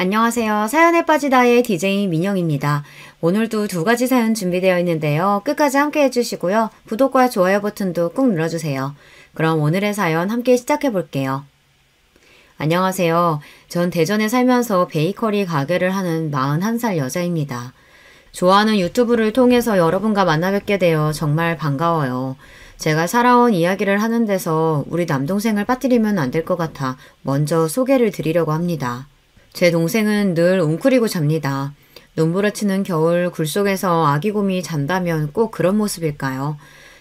안녕하세요. 사연에 빠지다의 DJ 민영입니다. 오늘도 두 가지 사연 준비되어 있는데요. 끝까지 함께 해주시고요. 구독과 좋아요 버튼도 꾹 눌러주세요. 그럼 오늘의 사연 함께 시작해 볼게요. 안녕하세요. 전 대전에 살면서 베이커리 가게를 하는 41살 여자입니다. 좋아하는 유튜브를 통해서 여러분과 만나 뵙게 되어 정말 반가워요. 제가 살아온 이야기를 하는 데서 우리 남동생을 빠뜨리면 안 될 것 같아 먼저 소개를 드리려고 합니다. 제 동생은 늘 웅크리고 잡니다. 눈부라치는 겨울 굴 속에서 아기곰이 잔다면 꼭 그런 모습일까요?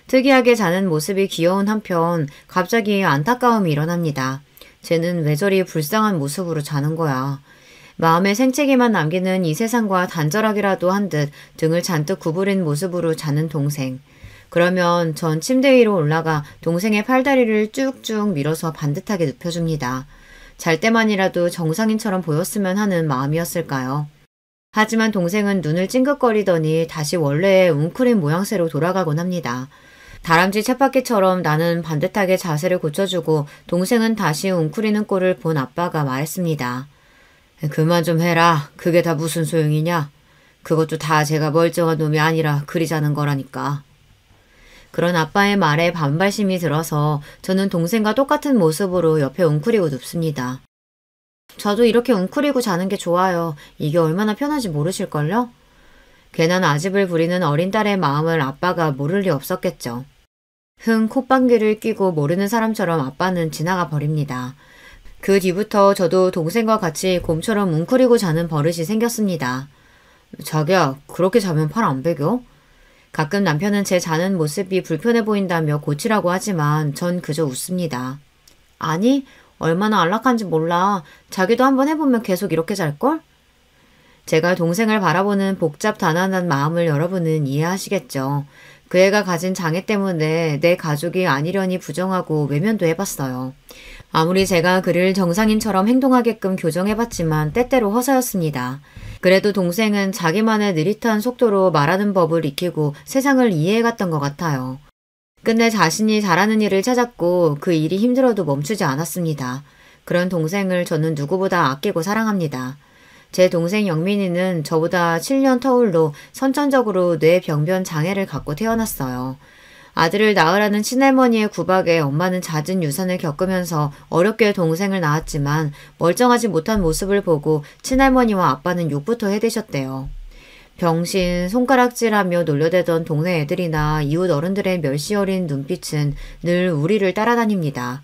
특이하게 자는 모습이 귀여운 한편 갑자기 안타까움이 일어납니다. 쟤는 왜 저리 불쌍한 모습으로 자는 거야. 마음에 생채기만 남기는 이 세상과 단절하기라도 한 듯 등을 잔뜩 구부린 모습으로 자는 동생. 그러면 전 침대 위로 올라가 동생의 팔다리를 쭉쭉 밀어서 반듯하게 눕혀줍니다. 잘 때만이라도 정상인처럼 보였으면 하는 마음이었을까요? 하지만 동생은 눈을 찡긋거리더니 다시 원래의 웅크린 모양새로 돌아가곤 합니다. 다람쥐 쳇바퀴처럼 나는 반듯하게 자세를 고쳐주고 동생은 다시 웅크리는 꼴을 본 아빠가 말했습니다. 그만 좀 해라. 그게 다 무슨 소용이냐? 그것도 다 제가 멀쩡한 놈이 아니라 그리 자는 거라니까. 그런 아빠의 말에 반발심이 들어서 저는 동생과 똑같은 모습으로 옆에 웅크리고 눕습니다. 저도 이렇게 웅크리고 자는 게 좋아요. 이게 얼마나 편한지 모르실걸요? 괜한 아집을 부리는 어린 딸의 마음을 아빠가 모를 리 없었겠죠. 흥 콧방귀를 뀌고 모르는 사람처럼 아빠는 지나가 버립니다. 그 뒤부터 저도 동생과 같이 곰처럼 웅크리고 자는 버릇이 생겼습니다. 자기야, 그렇게 자면 팔 안 베겨? 가끔 남편은 제 자는 모습이 불편해 보인다며 고치라고 하지만 전 그저 웃습니다. 아니, 얼마나 안락한지 몰라. 자기도 한번 해보면 계속 이렇게 잘걸? 제가 동생을 바라보는 복잡단안한 마음을 여러분은 이해하시겠죠. 그 애가 가진 장애 때문에 내 가족이 아니려니 부정하고 외면도 해봤어요. 아무리 제가 그를 정상인처럼 행동하게끔 교정해봤지만 때때로 허서였습니다. 그래도 동생은 자기만의 느릿한 속도로 말하는 법을 익히고 세상을 이해해갔던 것 같아요. 끝내 자신이 잘하는 일을 찾았고 그 일이 힘들어도 멈추지 않았습니다. 그런 동생을 저는 누구보다 아끼고 사랑합니다. 제 동생 영민이는 저보다 7년 터울로 선천적으로 뇌병변 장애를 갖고 태어났어요. 아들을 낳으라는 친할머니의 구박에 엄마는 잦은 유산을 겪으면서 어렵게 동생을 낳았지만 멀쩡하지 못한 모습을 보고 친할머니와 아빠는 욕부터 해대셨대요. 병신, 손가락질하며 놀려대던 동네 애들이나 이웃 어른들의 멸시 어린 눈빛은 늘 우리를 따라다닙니다.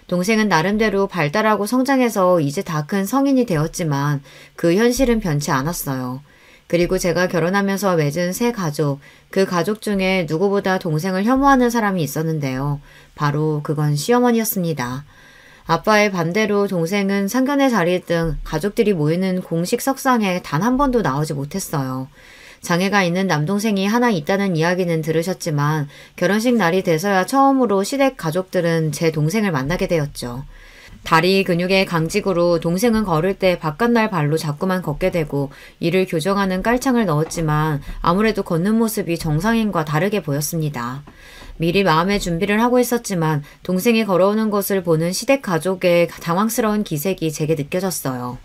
동생은 나름대로 발달하고 성장해서 이제 다 큰 성인이 되었지만 그 현실은 변치 않았어요. 그리고 제가 결혼하면서 맺은 새 가족, 그 가족 중에 누구보다 동생을 혐오하는 사람이 있었는데요. 바로 그건 시어머니였습니다. 아빠의 반대로 동생은 상견례 자리 등 가족들이 모이는 공식 석상에 단 한 번도 나오지 못했어요. 장애가 있는 남동생이 하나 있다는 이야기는 들으셨지만 결혼식 날이 돼서야 처음으로 시댁 가족들은 제 동생을 만나게 되었죠. 다리 근육의 강직으로 동생은 걸을 때 바깥날 발로 자꾸만 걷게 되고 이를 교정하는 깔창을 넣었지만 아무래도 걷는 모습이 정상인과 다르게 보였습니다. 미리 마음의 준비를 하고 있었지만 동생이 걸어오는 것을 보는 시댁 가족의 당황스러운 기색이 제게 느껴졌어요.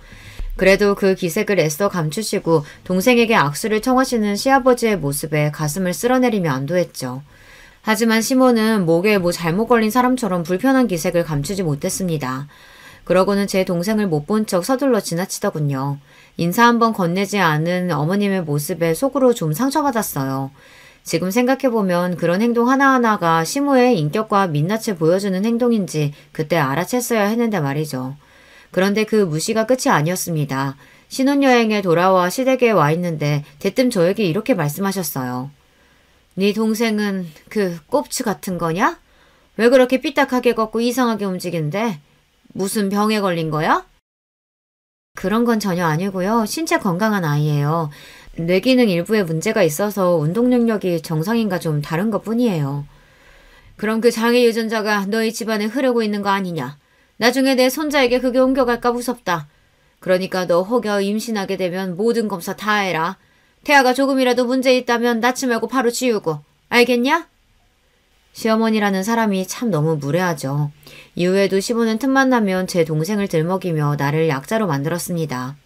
그래도 그 기색을 애써 감추시고 동생에게 악수를 청하시는 시아버지의 모습에 가슴을 쓸어내리며 안도했죠. 하지만 시모는 목에 뭐 잘못 걸린 사람처럼 불편한 기색을 감추지 못했습니다. 그러고는 제 동생을 못 본 척 서둘러 지나치더군요. 인사 한번 건네지 않은 어머님의 모습에 속으로 좀 상처받았어요. 지금 생각해보면 그런 행동 하나하나가 시모의 인격과 민낯을 보여주는 행동인지 그때 알아챘어야 했는데 말이죠. 그런데 그 무시가 끝이 아니었습니다. 신혼여행에 돌아와 시댁에 와 있는데 대뜸 저에게 이렇게 말씀하셨어요. 네 동생은 그 꼽추 같은 거냐? 왜 그렇게 삐딱하게 걷고 이상하게 움직이는데? 무슨 병에 걸린 거야? 그런 건 전혀 아니고요. 신체 건강한 아이예요. 뇌기능 일부에 문제가 있어서 운동 능력이 정상인과 좀 다른 것뿐이에요. 그럼 그 장애 유전자가 너희 집안에 흐르고 있는 거 아니냐? 나중에 내 손자에게 그게 옮겨갈까 무섭다. 그러니까 너 혹여 임신하게 되면 모든 검사 다 해라. 태아가 조금이라도 문제 있다면 낳지 말고 바로 지우고. 알겠냐? 시어머니라는 사람이 참 너무 무례하죠. 이후에도 시부는 틈만 나면 제 동생을 들먹이며 나를 약자로 만들었습니다.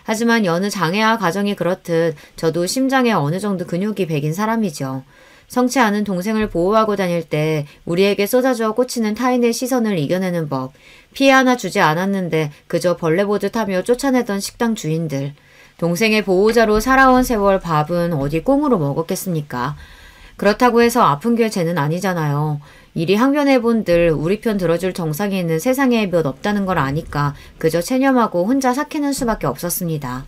하지만 여느 장애아 가정이 그렇듯 저도 심장에 어느 정도 근육이 배긴 사람이죠. 성치 않은 동생을 보호하고 다닐 때 우리에게 쏟아져 꽂히는 타인의 시선을 이겨내는 법, 피해 하나 주지 않았는데 그저 벌레 보듯 하며 쫓아내던 식당 주인들. 동생의 보호자로 살아온 세월 밥은 어디 꽁으로 먹었겠습니까? 그렇다고 해서 아픈 게 죄는 아니잖아요. 이리 항변해본들 우리 편 들어줄 정상에는 세상에 몇 없다는 걸 아니까 그저 체념하고 혼자 삭히는 수밖에 없었습니다.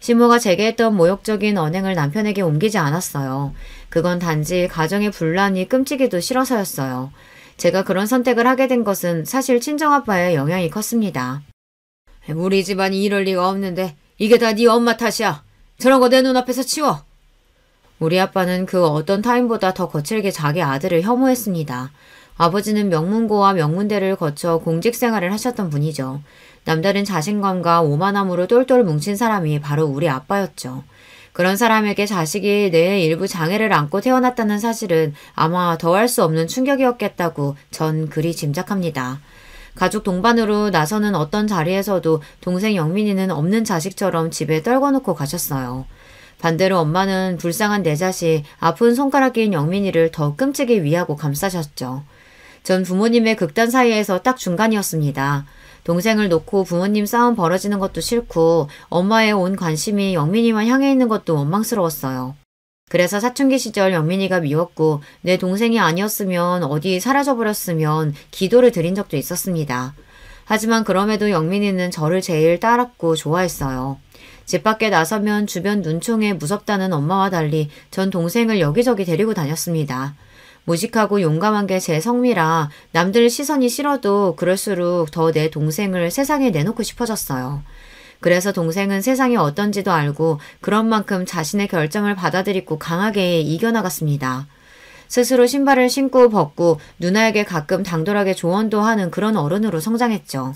시모가 제게 했던 모욕적인 언행을 남편에게 옮기지 않았어요. 그건 단지 가정의 분란이 끔찍이도 싫어서였어요. 제가 그런 선택을 하게 된 것은 사실 친정아빠의 영향이 컸습니다. 우리 집안이 이럴 리가 없는데 이게 다 네 엄마 탓이야. 저런 거 내 눈앞에서 치워. 우리 아빠는 그 어떤 타인보다 더 거칠게 자기 아들을 혐오했습니다. 아버지는 명문고와 명문대를 거쳐 공직 생활을 하셨던 분이죠. 남다른 자신감과 오만함으로 똘똘 뭉친 사람이 바로 우리 아빠였죠. 그런 사람에게 자식이 뇌의 일부 장애를 안고 태어났다는 사실은 아마 더할 수 없는 충격이었겠다고 전 그리 짐작합니다. 가족 동반으로 나서는 어떤 자리에서도 동생 영민이는 없는 자식처럼 집에 떨궈놓고 가셨어요. 반대로 엄마는 불쌍한 내 자식, 아픈 손가락 낀 영민이를 더 끔찍이 위하고 감싸셨죠. 전 부모님의 극단 사이에서 딱 중간이었습니다. 동생을 놓고 부모님 싸움 벌어지는 것도 싫고 엄마의 온 관심이 영민이만 향해 있는 것도 원망스러웠어요. 그래서 사춘기 시절 영민이가 미웠고 내 동생이 아니었으면 어디 사라져버렸으면 기도를 드린 적도 있었습니다. 하지만 그럼에도 영민이는 저를 제일 따랐고 좋아했어요. 집 밖에 나서면 주변 눈총에 무섭다는 엄마와 달리 전 동생을 여기저기 데리고 다녔습니다. 무식하고 용감한 게 제 성미라 남들 시선이 싫어도 그럴수록 더 내 동생을 세상에 내놓고 싶어졌어요. 그래서 동생은 세상이 어떤지도 알고 그런 만큼 자신의 결정을 받아들이고 강하게 이겨나갔습니다. 스스로 신발을 신고 벗고 누나에게 가끔 당돌하게 조언도 하는 그런 어른으로 성장했죠.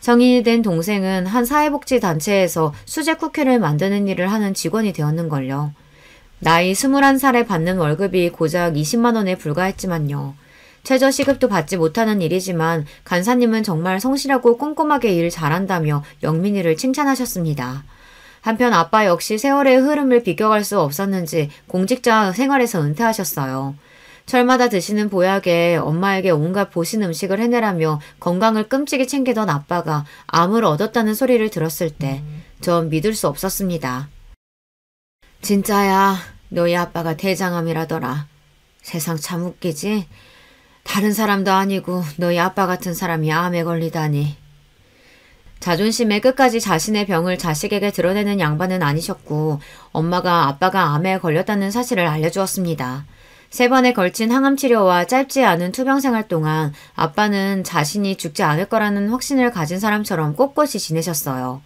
성인이 된 동생은 한 사회복지단체에서 수제 쿠키를 만드는 일을 하는 직원이 되었는걸요. 나이 21살에 받는 월급이 고작 20만 원에 불과했지만요. 최저시급도 받지 못하는 일이지만 간사님은 정말 성실하고 꼼꼼하게 일 잘한다며 영민이를 칭찬하셨습니다. 한편 아빠 역시 세월의 흐름을 비껴갈 수 없었는지 공직자 생활에서 은퇴하셨어요. 철마다 드시는 보약에 엄마에게 온갖 보신 음식을 해내라며 건강을 끔찍이 챙기던 아빠가 암을 얻었다는 소리를 들었을 때 전 믿을 수 없었습니다. 진짜야, 너희 아빠가 대장암이라더라. 세상 참 웃기지? 다른 사람도 아니고 너희 아빠 같은 사람이 암에 걸리다니. 자존심에 끝까지 자신의 병을 자식에게 드러내는 양반은 아니셨고 엄마가 아빠가 암에 걸렸다는 사실을 알려주었습니다. 3번에 걸친 항암 치료와 짧지 않은 투병 생활 동안 아빠는 자신이 죽지 않을 거라는 확신을 가진 사람처럼 꼿꼿이 지내셨어요.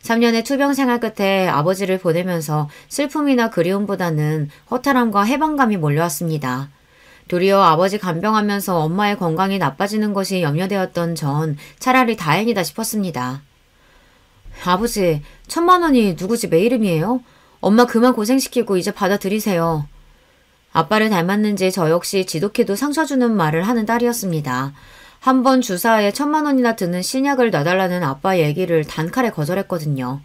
3년의 투병 생활 끝에 아버지를 보내면서 슬픔이나 그리움보다는 허탈함과 해방감이 몰려왔습니다. 도리어 아버지 간병하면서 엄마의 건강이 나빠지는 것이 염려되었던 전 차라리 다행이다 싶었습니다. 아버지, 1,000만 원이 누구 집 내 이름이에요? 엄마 그만 고생시키고 이제 받아들이세요. 아빠를 닮았는지 저 역시 지독히도 상처 주는 말을 하는 딸이었습니다. 한 번 주사에 1,000만 원이나 드는 신약을 놔달라는 아빠 얘기를 단칼에 거절했거든요.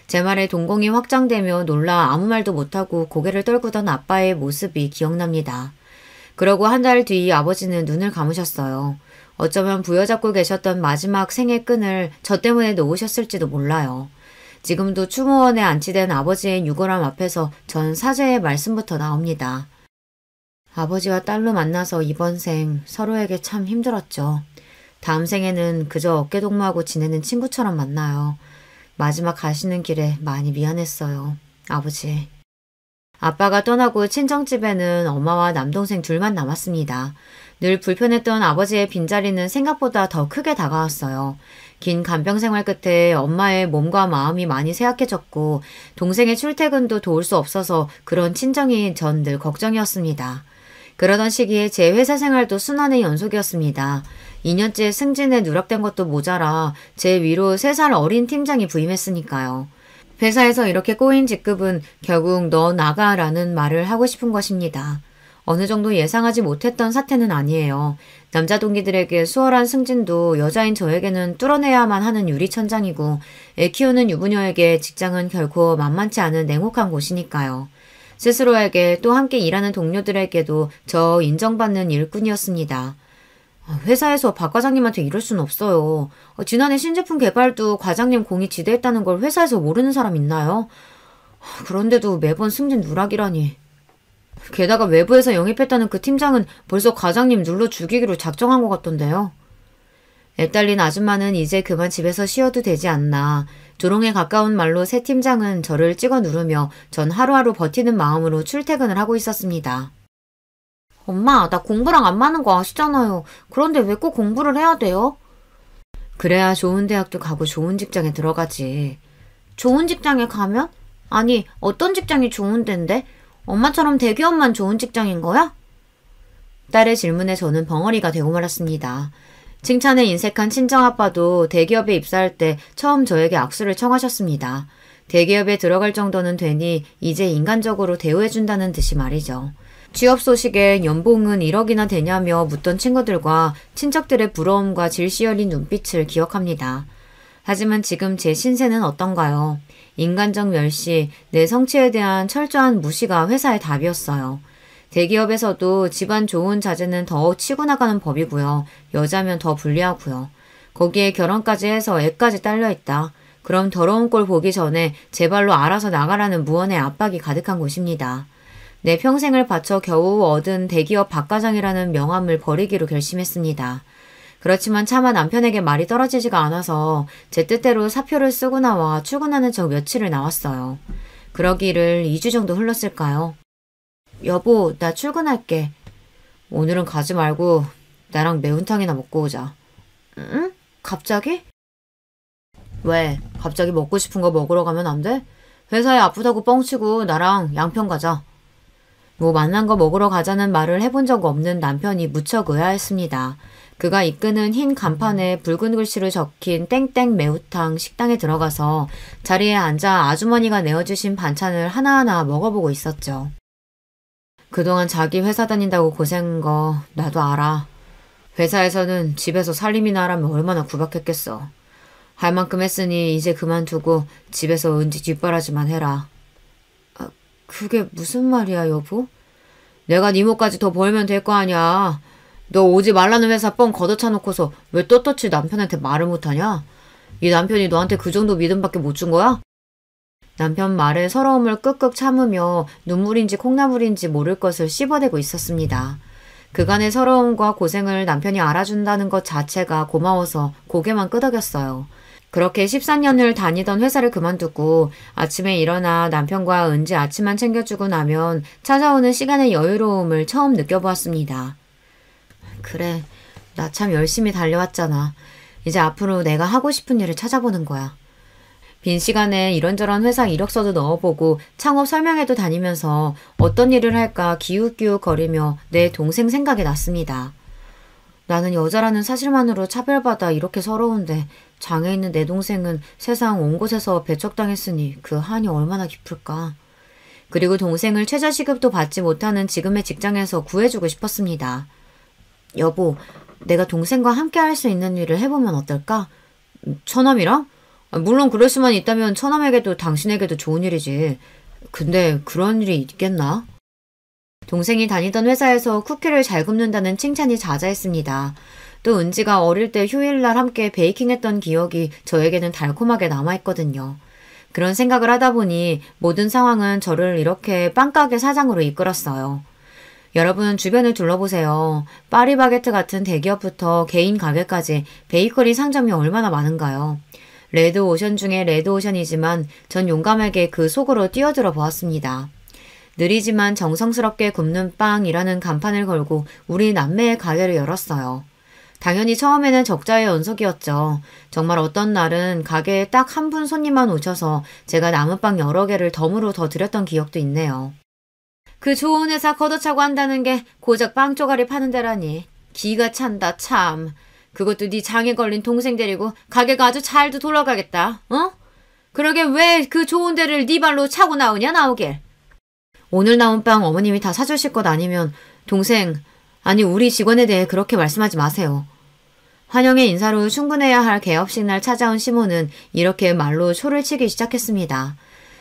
제 말에 동공이 확장되며 놀라 아무 말도 못하고 고개를 떨구던 아빠의 모습이 기억납니다. 그러고 한 달 뒤 아버지는 눈을 감으셨어요. 어쩌면 부여잡고 계셨던 마지막 생의 끈을 저 때문에 놓으셨을지도 몰라요. 지금도 추모원에 안치된 아버지의 유골함 앞에서 전 사죄의 말씀부터 나옵니다. 아버지와 딸로 만나서 이번 생 서로에게 참 힘들었죠. 다음 생에는 그저 어깨동무하고 지내는 친구처럼 만나요. 마지막 가시는 길에 많이 미안했어요. 아버지. 아빠가 떠나고 친정집에는 엄마와 남동생 둘만 남았습니다. 늘 불편했던 아버지의 빈자리는 생각보다 더 크게 다가왔어요. 긴 간병 생활 끝에 엄마의 몸과 마음이 많이 쇠약해졌고 동생의 출퇴근도 도울 수 없어서 그런 친정이 전 늘 걱정이었습니다. 그러던 시기에 제 회사 생활도 순환의 연속이었습니다. 2년째 승진에 누락된 것도 모자라 제 위로 3살 어린 팀장이 부임했으니까요. 회사에서 이렇게 꼬인 직급은 결국 너 나가라는 말을 하고 싶은 것입니다. 어느 정도 예상하지 못했던 사태는 아니에요. 남자 동기들에게 수월한 승진도 여자인 저에게는 뚫어내야만 하는 유리천장이고 애 키우는 유부녀에게 직장은 결코 만만치 않은 냉혹한 곳이니까요. 스스로에게 또 함께 일하는 동료들에게도 저 인정받는 일꾼이었습니다. 회사에서 박 과장님한테 이럴 순 없어요. 지난해 신제품 개발도 과장님 공이 지대했다는 걸 회사에서 모르는 사람 있나요? 그런데도 매번 승진 누락이라니. 게다가 외부에서 영입했다는 그 팀장은 벌써 과장님 눌러 죽이기로 작정한 것 같던데요. 애 딸린 아줌마는 이제 그만 집에서 쉬어도 되지 않나. 조롱에 가까운 말로 새 팀장은 저를 찍어 누르며 전 하루하루 버티는 마음으로 출퇴근을 하고 있었습니다. 엄마, 나 공부랑 안 맞는 거 아시잖아요. 그런데 왜 꼭 공부를 해야 돼요? 그래야 좋은 대학도 가고 좋은 직장에 들어가지. 좋은 직장에 가면? 아니, 어떤 직장이 좋은 데인데? 엄마처럼 대기업만 좋은 직장인 거야? 딸의 질문에 저는 벙어리가 되고 말았습니다. 칭찬에 인색한 친정아빠도 대기업에 입사할 때 처음 저에게 악수를 청하셨습니다. 대기업에 들어갈 정도는 되니 이제 인간적으로 대우해준다는 듯이 말이죠. 취업 소식에 연봉은 1억이나 되냐며 묻던 친구들과 친척들의 부러움과 질시 어린 눈빛을 기억합니다. 하지만 지금 제 신세는 어떤가요? 인간적 멸시, 내 성취에 대한 철저한 무시가 회사의 답이었어요. 대기업에서도 집안 좋은 자제는 더 치고 나가는 법이고요. 여자면 더 불리하고요. 거기에 결혼까지 해서 애까지 딸려있다. 그럼 더러운 꼴 보기 전에 제 발로 알아서 나가라는 무언의 압박이 가득한 곳입니다. 내 평생을 바쳐 겨우 얻은 대기업 박과장이라는 명함을 버리기로 결심했습니다. 그렇지만 차마 남편에게 말이 떨어지지가 않아서 제 뜻대로 사표를 쓰고 나와 출근하는 척 며칠을 나왔어요. 그러기를 2주 정도 흘렀을까요? 여보, 나 출근할게. 오늘은 가지 말고 나랑 매운탕이나 먹고 오자. 응? 갑자기? 왜? 갑자기 먹고 싶은 거 먹으러 가면 안 돼? 회사에 아프다고 뻥치고 나랑 양평 가자. 뭐 만난 거 먹으러 가자는 말을 해본 적 없는 남편이 무척 의아했습니다. 그가 이끄는 흰 간판에 붉은 글씨로 적힌 땡땡 매우탕 식당에 들어가서 자리에 앉아 아주머니가 내어주신 반찬을 하나하나 먹어보고 있었죠. 그동안 자기 회사 다닌다고 고생한 거 나도 알아. 회사에서는 집에서 살림이나 하라면 얼마나 구박했겠어. 할 만큼 했으니 이제 그만두고 집에서 은지 뒷바라지만 해라. 그게 무슨 말이야, 여보? 내가 네 몫까지 더 벌면 될 거 아니야. 너 오지 말라는 회사 뻥 걷어차 놓고서 왜 떳떳이 남편한테 말을 못하냐? 이 남편이 너한테 그 정도 믿음밖에 못 준 거야? 남편 말에 서러움을 끄끄 참으며 눈물인지 콩나물인지 모를 것을 씹어대고 있었습니다. 그간의 서러움과 고생을 남편이 알아준다는 것 자체가 고마워서 고개만 끄덕였어요. 그렇게 14년을 다니던 회사를 그만두고 아침에 일어나 남편과 은지 아침만 챙겨주고 나면 찾아오는 시간의 여유로움을 처음 느껴보았습니다. 그래, 나 참 열심히 달려왔잖아. 이제 앞으로 내가 하고 싶은 일을 찾아보는 거야. 빈 시간에 이런저런 회사 이력서도 넣어보고 창업 설명회도 다니면서 어떤 일을 할까 기웃기웃거리며 내 동생 생각이 났습니다. 나는 여자라는 사실만으로 차별받아 이렇게 서러운데 장애 있는 내 동생은 세상 온 곳에서 배척당했으니 그 한이 얼마나 깊을까. 그리고 동생을 최저시급도 받지 못하는 지금의 직장에서 구해주고 싶었습니다. 여보, 내가 동생과 함께 할 수 있는 일을 해보면 어떨까? 처남이랑? 물론 그럴 수만 있다면 처남에게도 당신에게도 좋은 일이지. 근데 그런 일이 있겠나? 동생이 다니던 회사에서 쿠키를 잘 굽는다는 칭찬이 자자했습니다. 또 은지가 어릴 때 휴일날 함께 베이킹했던 기억이 저에게는 달콤하게 남아있거든요. 그런 생각을 하다 보니 모든 상황은 저를 이렇게 빵가게 사장으로 이끌었어요. 여러분 주변을 둘러보세요. 파리바게트 같은 대기업부터 개인 가게까지 베이커리 상점이 얼마나 많은가요? 레드오션 중에 레드오션이지만 전 용감하게 그 속으로 뛰어들어 보았습니다. 느리지만 정성스럽게 굽는 빵이라는 간판을 걸고 우리 남매의 가게를 열었어요. 당연히 처음에는 적자의 연속이었죠. 정말 어떤 날은 가게에 딱 한 분 손님만 오셔서 제가 남은 빵 여러 개를 덤으로 더 드렸던 기억도 있네요. 그 좋은 회사 걷어차고 한다는 게 고작 빵 쪼가리 파는 데라니. 기가 찬다 참. 그것도 네 장에 걸린 동생 데리고 가게가 아주 잘도 돌아가겠다. 어? 그러게 왜 그 좋은 데를 네 발로 차고 나오냐 나오길. 오늘 나온 빵 어머님이 다 사주실 것 아니면 동생, 아니 우리 직원에 대해 그렇게 말씀하지 마세요. 환영의 인사로 출근해야 할 개업식 날 찾아온 시몬은 이렇게 말로 초를 치기 시작했습니다.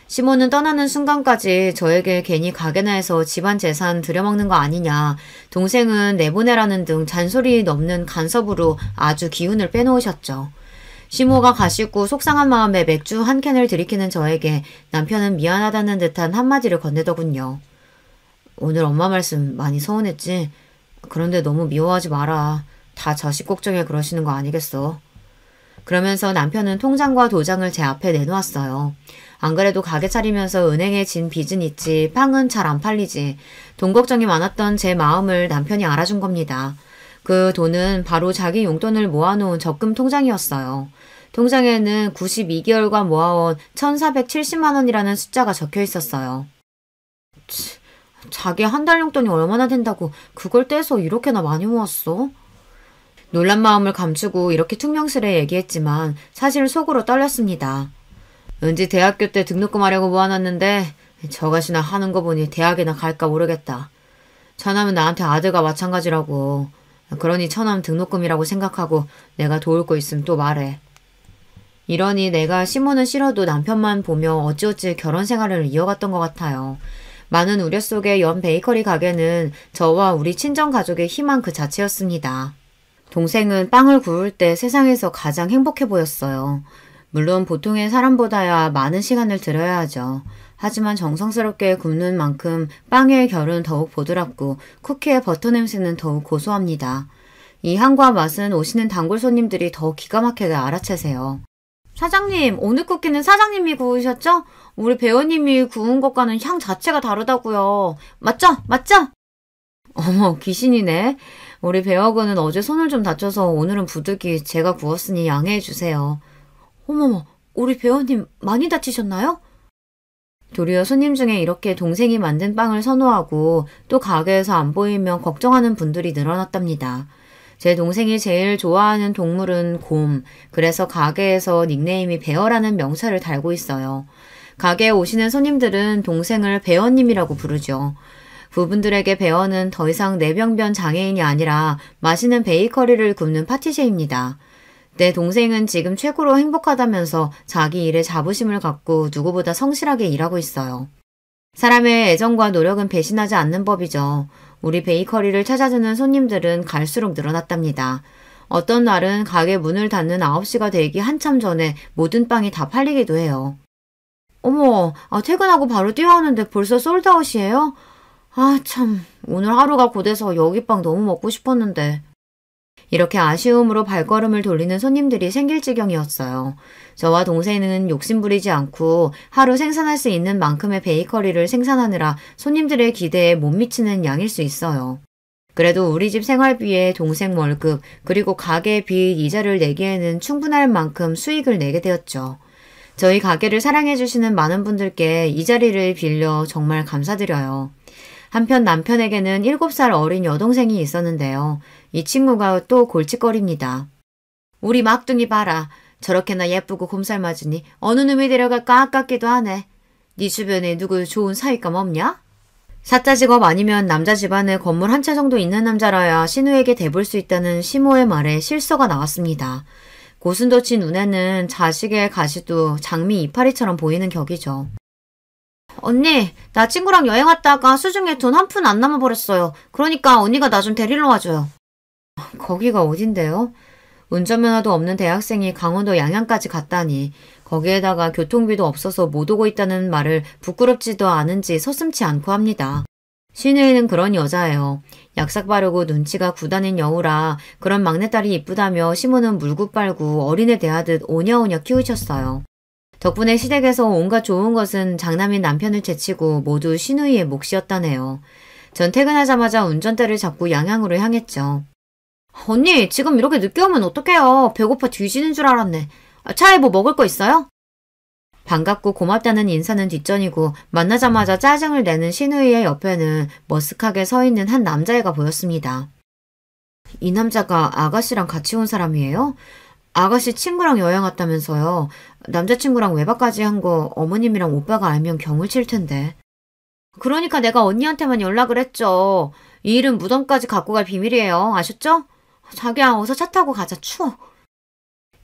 시몬은 떠나는 순간까지 저에게 괜히 가게나 해서 집안 재산 들여먹는 거 아니냐, 동생은 내보내라는 등 잔소리 넘는 간섭으로 아주 기운을 빼놓으셨죠. 시모가 가시고 속상한 마음에 맥주 한 캔을 들이키는 저에게 남편은 미안하다는 듯한 한마디를 건네더군요. 오늘 엄마 말씀 많이 서운했지? 그런데 너무 미워하지 마라. 다 자식 걱정에 그러시는 거 아니겠어? 그러면서 남편은 통장과 도장을 제 앞에 내놓았어요. 안 그래도 가게 차리면서 은행에 진 빚은 있지 빵은 잘 안 팔리지. 돈 걱정이 많았던 제 마음을 남편이 알아준 겁니다. 그 돈은 바로 자기 용돈을 모아놓은 적금 통장이었어요. 통장에는 92개월간 모아온 1,470만 원이라는 숫자가 적혀 있었어요. 자기 한 달 용돈이 얼마나 된다고 그걸 떼서 이렇게나 많이 모았어? 놀란 마음을 감추고 이렇게 퉁명스레 얘기했지만 사실 속으로 떨렸습니다. 왠지 대학교 때 등록금 하려고 모아놨는데 저것이나 하는 거 보니 대학이나 갈까 모르겠다. 처남은 나한테 아들과 마찬가지라고. 그러니 처남 등록금이라고 생각하고 내가 도울 거 있으면 또 말해. 이러니 내가 시몬은 싫어도 남편만 보며 어찌어찌 결혼 생활을 이어갔던 것 같아요. 많은 우려 속에 연 베이커리 가게는 저와 우리 친정 가족의 희망 그 자체였습니다. 동생은 빵을 구울 때 세상에서 가장 행복해 보였어요. 물론 보통의 사람보다야 많은 시간을 들여야 하죠. 하지만 정성스럽게 굽는 만큼 빵의 결은 더욱 보드랍고 쿠키의 버터 냄새는 더욱 고소합니다. 이 향과 맛은 오시는 단골 손님들이 더 기가 막히게 알아채세요. 사장님, 오늘 쿠키는 사장님이 구우셨죠? 우리 배우님이 구운 것과는 향 자체가 다르다고요. 맞죠? 맞죠? 어머, 귀신이네. 우리 배우군은 어제 손을 좀 다쳐서 오늘은 부득이 제가 구웠으니 양해해 주세요. 어머머, 우리 배우님 많이 다치셨나요? 도리어 손님 중에 이렇게 동생이 만든 빵을 선호하고 또 가게에서 안 보이면 걱정하는 분들이 늘어났답니다. 제 동생이 제일 좋아하는 동물은 곰, 그래서 가게에서 닉네임이 베어라는 명찰을 달고 있어요. 가게에 오시는 손님들은 동생을 베어님이라고 부르죠. 부분들에게 베어는 더 이상 내병변 장애인이 아니라 맛있는 베이커리를 굽는 파티셰입니다. 내 동생은 지금 최고로 행복하다면서 자기 일에 자부심을 갖고 누구보다 성실하게 일하고 있어요. 사람의 애정과 노력은 배신하지 않는 법이죠. 우리 베이커리를 찾아주는 손님들은 갈수록 늘어났답니다. 어떤 날은 가게 문을 닫는 9시가 되기 한참 전에 모든 빵이 다 팔리기도 해요. 어머, 퇴근하고 바로 뛰어오는데 벌써 솔드아웃이에요? 참, 오늘 하루가 고돼서 여기 빵 너무 먹고 싶었는데. 이렇게 아쉬움으로 발걸음을 돌리는 손님들이 생길 지경이었어요. 저와 동생은 욕심부리지 않고 하루 생산할 수 있는 만큼의 베이커리를 생산하느라 손님들의 기대에 못 미치는 양일 수 있어요. 그래도 우리 집 생활비에 동생 월급 그리고 가게 빚 이자를 내기에는 충분할 만큼 수익을 내게 되었죠. 저희 가게를 사랑해주시는 많은 분들께 이 자리를 빌려 정말 감사드려요. 한편 남편에게는 7살 어린 여동생이 있었는데요. 이 친구가 또 골칫거립니다. 우리 막둥이 봐라. 저렇게나 예쁘고 곰살맞으니 어느 놈이 데려갈까 아깝기도 하네. 네 주변에 누구 좋은 사위감 없냐? 사자 직업 아니면 남자 집안에 건물 한 채 정도 있는 남자라야 신우에게 대볼 수 있다는 시모의 말에 실서가 나왔습니다. 고슴도치 눈에는 자식의 가시도 장미 이파리처럼 보이는 격이죠. 언니, 나 친구랑 여행 왔다가 수중에 돈 한 푼 안 남아버렸어요. 그러니까 언니가 나 좀 데리러 와줘요. 거기가 어딘데요? 운전면허도 없는 대학생이 강원도 양양까지 갔다니 거기에다가 교통비도 없어서 못 오고 있다는 말을 부끄럽지도 않은지 서슴지 않고 합니다. 신우이는 그런 여자예요. 약삭 바르고 눈치가 굳어낸 여우라 그런 막내딸이 이쁘다며 시모는 물고 빨고 어린애 대하듯 오냐오냐 키우셨어요. 덕분에 시댁에서 온갖 좋은 것은 장남인 남편을 제치고 모두 신우이의 몫이었다네요. 전 퇴근하자마자 운전대를 잡고 양양으로 향했죠. 언니, 지금 이렇게 늦게 오면 어떡해요. 배고파 뒤지는 줄 알았네. 차에 뭐 먹을 거 있어요? 반갑고 고맙다는 인사는 뒷전이고 만나자마자 짜증을 내는 신우이의 옆에는 머쓱하게 서 있는 한 남자애가 보였습니다. 이 남자가 아가씨랑 같이 온 사람이에요? 아가씨 친구랑 여행 왔다면서요. 남자친구랑 외박까지 한 거 어머님이랑 오빠가 알면 경을 칠 텐데. 그러니까 내가 언니한테만 연락을 했죠. 이 일은 무덤까지 갖고 갈 비밀이에요. 아셨죠? 자기야, 어서 차 타고 가자. 추워.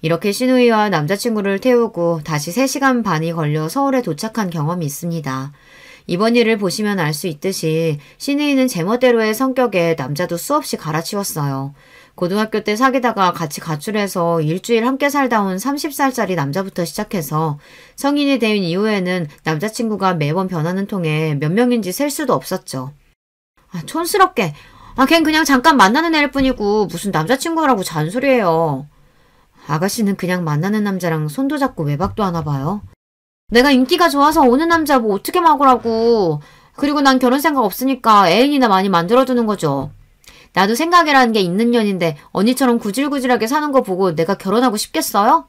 이렇게 신우이와 남자친구를 태우고 다시 3시간 반이 걸려 서울에 도착한 경험이 있습니다. 이번 일을 보시면 알 수 있듯이 신우이는 제멋대로의 성격에 남자도 수없이 갈아치웠어요. 고등학교 때 사귀다가 같이 가출해서 일주일 함께 살다 온 30살짜리 남자부터 시작해서 성인이 된 이후에는 남자친구가 매번 변하는 통에 몇 명인지 셀 수도 없었죠. 촌스럽게. 걘 그냥 잠깐 만나는 애일 뿐이고 무슨 남자친구라고 잔소리해요. 아가씨는 그냥 만나는 남자랑 손도 잡고 외박도 하나 봐요. 내가 인기가 좋아서 오는 남자 뭐 어떻게 막으라고. 그리고 난 결혼 생각 없으니까 애인이나 많이 만들어두는 거죠. 나도 생각이라는 게 있는 년인데 언니처럼 구질구질하게 사는 거 보고 내가 결혼하고 싶겠어요?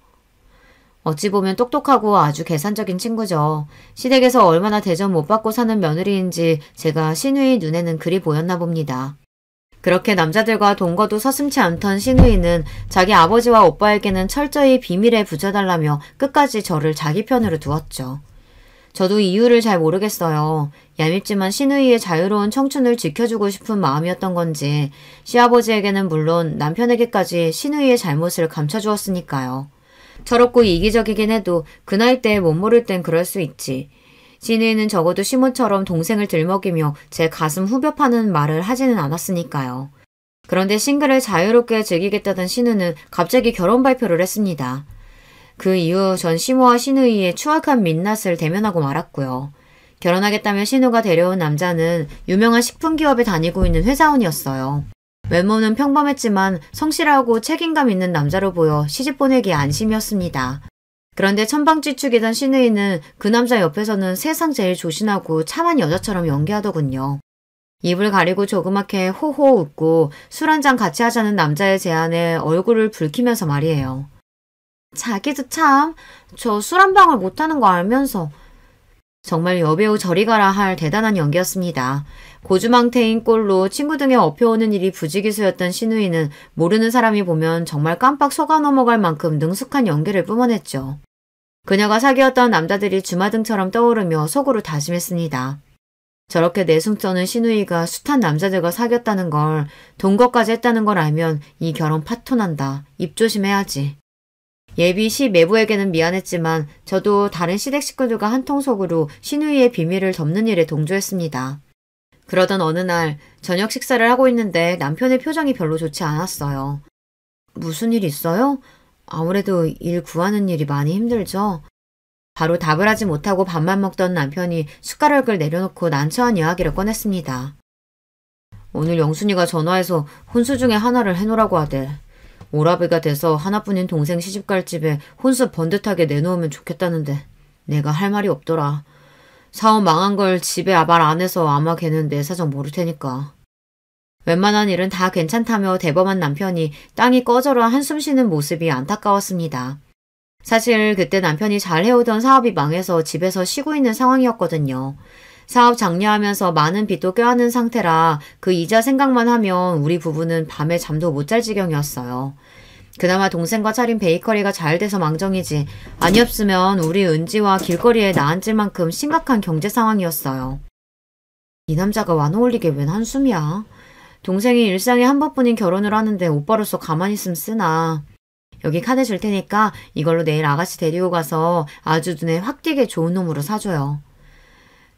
어찌 보면 똑똑하고 아주 계산적인 친구죠. 시댁에서 얼마나 대접 못 받고 사는 며느리인지 제가 신우이 눈에는 그리 보였나 봅니다. 그렇게 남자들과 동거도 서슴지 않던 신우이는 자기 아버지와 오빠에게는 철저히 비밀에 붙여달라며 끝까지 저를 자기 편으로 두었죠. 저도 이유를 잘 모르겠어요. 얄밉지만 신우이의 자유로운 청춘을 지켜주고 싶은 마음이었던 건지 시아버지에게는 물론 남편에게까지 신우이의 잘못을 감춰주었으니까요. 철없고 이기적이긴 해도 그 나이 때에 못 모를 땐 그럴 수 있지. 신우이는 적어도 시모처럼 동생을 들먹이며 제 가슴 후벼 파는 말을 하지는 않았으니까요. 그런데 싱글을 자유롭게 즐기겠다던 신우는 갑자기 결혼 발표를 했습니다. 그 이후 전 시모와 신우이의 추악한 민낯을 대면하고 말았고요. 결혼하겠다며 신우가 데려온 남자는 유명한 식품기업에 다니고 있는 회사원이었어요. 외모는 평범했지만 성실하고 책임감 있는 남자로 보여 시집 보내기에 안심이었습니다. 그런데 천방지축이던 신우이는 그 남자 옆에서는 세상 제일 조신하고 참한 여자처럼 연기하더군요. 입을 가리고 조그맣게 호호 웃고 술 한잔 같이 하자는 남자의 제안에 얼굴을 붉히면서 말이에요. 자기도 참, 저 술 한 방울 못하는 거 알면서. 정말 여배우 저리 가라 할 대단한 연기였습니다. 고주망태인 꼴로 친구 등에 업혀오는 일이 부지기수였던 신우이는 모르는 사람이 보면 정말 깜빡 속아 넘어갈 만큼 능숙한 연기를 뿜어냈죠. 그녀가 사귀었던 남자들이 주마등처럼 떠오르며 속으로 다짐했습니다. 저렇게 내숭 떠는 신우이가 숱한 남자들과 사귀었다는 걸, 동거까지 했다는 걸 알면 이 결혼 파토난다. 입 조심해야지. 예비 시 매부에게는 미안했지만 저도 다른 시댁 식구들과 한통속으로 신우이의 비밀을 덮는 일에 동조했습니다. 그러던 어느 날 저녁 식사를 하고 있는데 남편의 표정이 별로 좋지 않았어요. 무슨 일 있어요? 아무래도 일 구하는 일이 많이 힘들죠. 바로 답을 하지 못하고 밥만 먹던 남편이 숟가락을 내려놓고 난처한 이야기를 꺼냈습니다. 오늘 영순이가 전화해서 혼수 중에 하나를 해놓으라고 하대. 오라비가 돼서 하나뿐인 동생 시집갈 집에 혼수 번듯하게 내놓으면 좋겠다는데 내가 할 말이 없더라. 사업 망한 걸 집에 말 안 해서 아마 걔는 내 사정 모를 테니까. 웬만한 일은 다 괜찮다며 대범한 남편이 땅이 꺼져라 한숨 쉬는 모습이 안타까웠습니다. 사실 그때 남편이 잘 해오던 사업이 망해서 집에서 쉬고 있는 상황이었거든요. 사업 장려하면서 많은 빚도 껴안은 상태라 그 이자 생각만 하면 우리 부부는 밤에 잠도 못 잘 지경이었어요. 그나마 동생과 차린 베이커리가 잘 돼서 망정이지 아니었으면 우리 은지와 길거리에 나앉을 만큼 심각한 경제 상황이었어요. 이 남자가 와놓을리게 웬 한숨이야. 동생이 일상에 한 번뿐인 결혼을 하는데 오빠로서 가만히 있으면 쓰나. 여기 카드 줄 테니까 이걸로 내일 아가씨 데리고 가서 아주 눈에 확 띄게 좋은 놈으로 사줘요.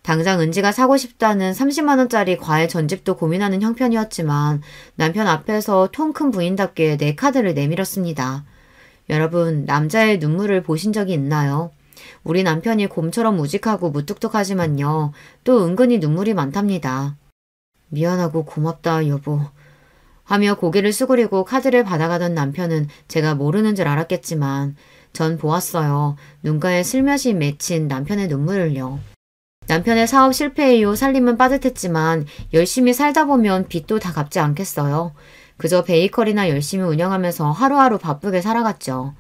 당장 은지가 사고 싶다는 30만원짜리 과일 전집도 고민하는 형편이었지만 남편 앞에서 통 큰 부인답게 내 카드를 내밀었습니다. 여러분, 남자의 눈물을 보신 적이 있나요? 우리 남편이 곰처럼 우직하고 무뚝뚝하지만요. 또 은근히 눈물이 많답니다. 미안하고 고맙다, 여보. 하며 고개를 수그리고 카드를 받아가던 남편은 제가 모르는 줄 알았겠지만 전 보았어요. 눈가에 슬며시 맺힌 남편의 눈물을요. 남편의 사업 실패 이후 살림은 빠듯했지만 열심히 살다 보면 빚도 다 갚지 않겠어요. 그저 베이커리나 열심히 운영하면서 하루하루 바쁘게 살아갔죠.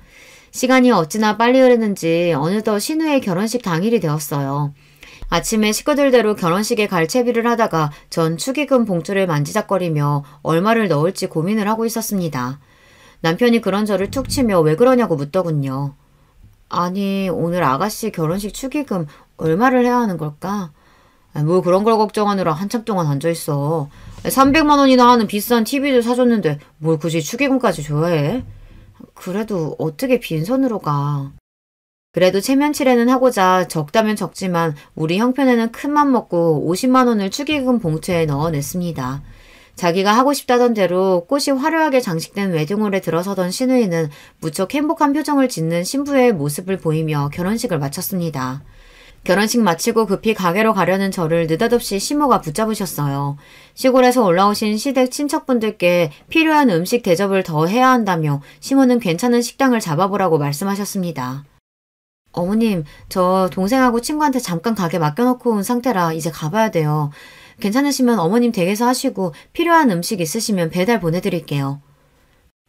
시간이 어찌나 빨리 흐르는지 어느덧 신우의 결혼식 당일이 되었어요. 아침에 식구들대로 결혼식에 갈 채비를 하다가 전 축의금 봉투를 만지작거리며 얼마를 넣을지 고민을 하고 있었습니다. 남편이 그런 저를 툭 치며 왜 그러냐고 묻더군요. 아니, 오늘 아가씨 결혼식 축의금 얼마를 해야 하는 걸까? 뭐 그런 걸 걱정하느라 한참 동안 앉아있어. 300만 원이나 하는 비싼 TV도 사줬는데 뭘 굳이 축의금까지 줘야 해? 그래도 어떻게 빈손으로 가. 그래도 체면치레는 하고자 적다면 적지만 우리 형편에는 큰맘 먹고 50만 원을 축의금 봉투에 넣어냈습니다. 자기가 하고 싶다던 대로 꽃이 화려하게 장식된 웨딩홀에 들어서던 시누이는 무척 행복한 표정을 짓는 신부의 모습을 보이며 결혼식을 마쳤습니다. 결혼식 마치고 급히 가게로 가려는 저를 느닷없이 시모가 붙잡으셨어요. 시골에서 올라오신 시댁 친척분들께 필요한 음식 대접을 더 해야 한다며 시모는 괜찮은 식당을 잡아보라고 말씀하셨습니다. 어머님, 저 동생하고 친구한테 잠깐 가게 맡겨놓고 온 상태라 이제 가봐야 돼요. 괜찮으시면 어머님 댁에서 하시고 필요한 음식 있으시면 배달 보내드릴게요.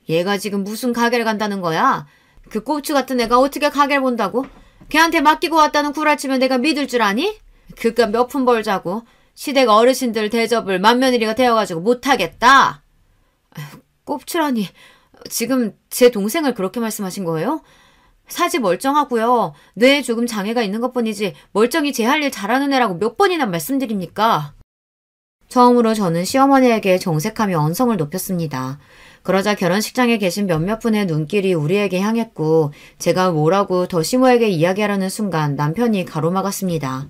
얘가 지금 무슨 가게를 간다는 거야? 그 꼽추 같은 애가 어떻게 가게를 본다고? 걔한테 맡기고 왔다는 구라치면 내가 믿을 줄 아니? 그깟 몇 푼 벌자고 시댁 어르신들 대접을 맏며느리가 되어가지고 못하겠다. 꼽추라니 지금 제 동생을 그렇게 말씀하신 거예요? 사지 멀쩡하고요. 뇌에 조금 장애가 있는 것뿐이지 멀쩡히 제 할 일 잘하는 애라고 몇 번이나 말씀드립니까? 처음으로 저는 시어머니에게 정색하며 언성을 높였습니다. 그러자 결혼식장에 계신 몇몇 분의 눈길이 우리에게 향했고 제가 뭐라고 더 시모에게 이야기하려는 순간 남편이 가로막았습니다.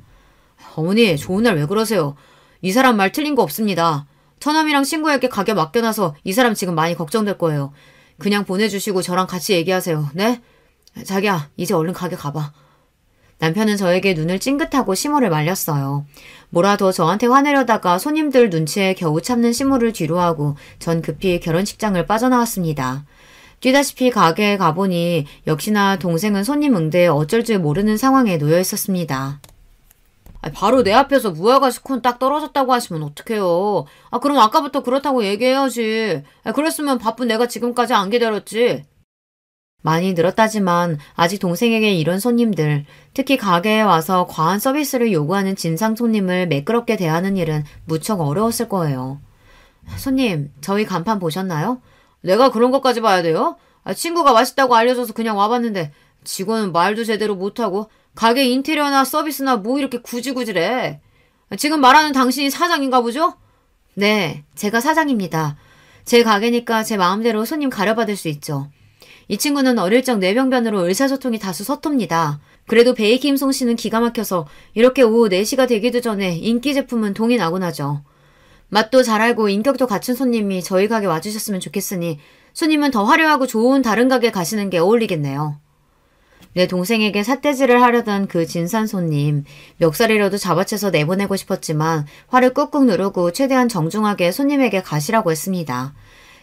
어머니, 좋은 날 왜 그러세요? 이 사람 말 틀린 거 없습니다. 처남이랑 친구에게 가게 맡겨놔서 이 사람 지금 많이 걱정될 거예요. 그냥 보내주시고 저랑 같이 얘기하세요. 네? 자기야, 이제 얼른 가게 가봐. 남편은 저에게 눈을 찡긋하고 시모를 말렸어요. 뭐라도 저한테 화내려다가 손님들 눈치에 겨우 참는 시모를 뒤로하고 전 급히 결혼식장을 빠져나왔습니다. 뛰다시피 가게에 가보니 역시나 동생은 손님 응대에 어쩔 줄 모르는 상황에 놓여 있었습니다. 바로 내 앞에서 무화과시 콘 딱 떨어졌다고 하시면 어떡해요. 그럼 아까부터 그렇다고 얘기해야지. 그랬으면 바쁜 내가 지금까지 안 기다렸지. 많이 늘었다지만 아직 동생에게 이런 손님들, 특히 가게에 와서 과한 서비스를 요구하는 진상 손님을 매끄럽게 대하는 일은 무척 어려웠을 거예요. 손님, 저희 간판 보셨나요? 내가 그런 것까지 봐야 돼요? 친구가 맛있다고 알려줘서 그냥 와봤는데 직원은 말도 제대로 못하고 가게 인테리어나 서비스나 뭐 이렇게 구질구질해. 지금 말하는 당신이 사장인가 보죠? 네, 제가 사장입니다. 제 가게니까 제 마음대로 손님 가려받을 수 있죠. 이 친구는 어릴 적 뇌병변으로 의사소통이 다소 서툽니다. 그래도 베이킹 솜씨는 기가 막혀서 이렇게 오후 4시가 되기도 전에 인기 제품은 동이 나곤 하죠. 맛도 잘 알고 인격도 갖춘 손님이 저희 가게 와주셨으면 좋겠으니 손님은 더 화려하고 좋은 다른 가게 가시는 게 어울리겠네요. 내 동생에게 삿대질을 하려던 그 진산 손님, 멱살이라도 잡아채서 내보내고 싶었지만 화를 꾹꾹 누르고 최대한 정중하게 손님에게 가시라고 했습니다.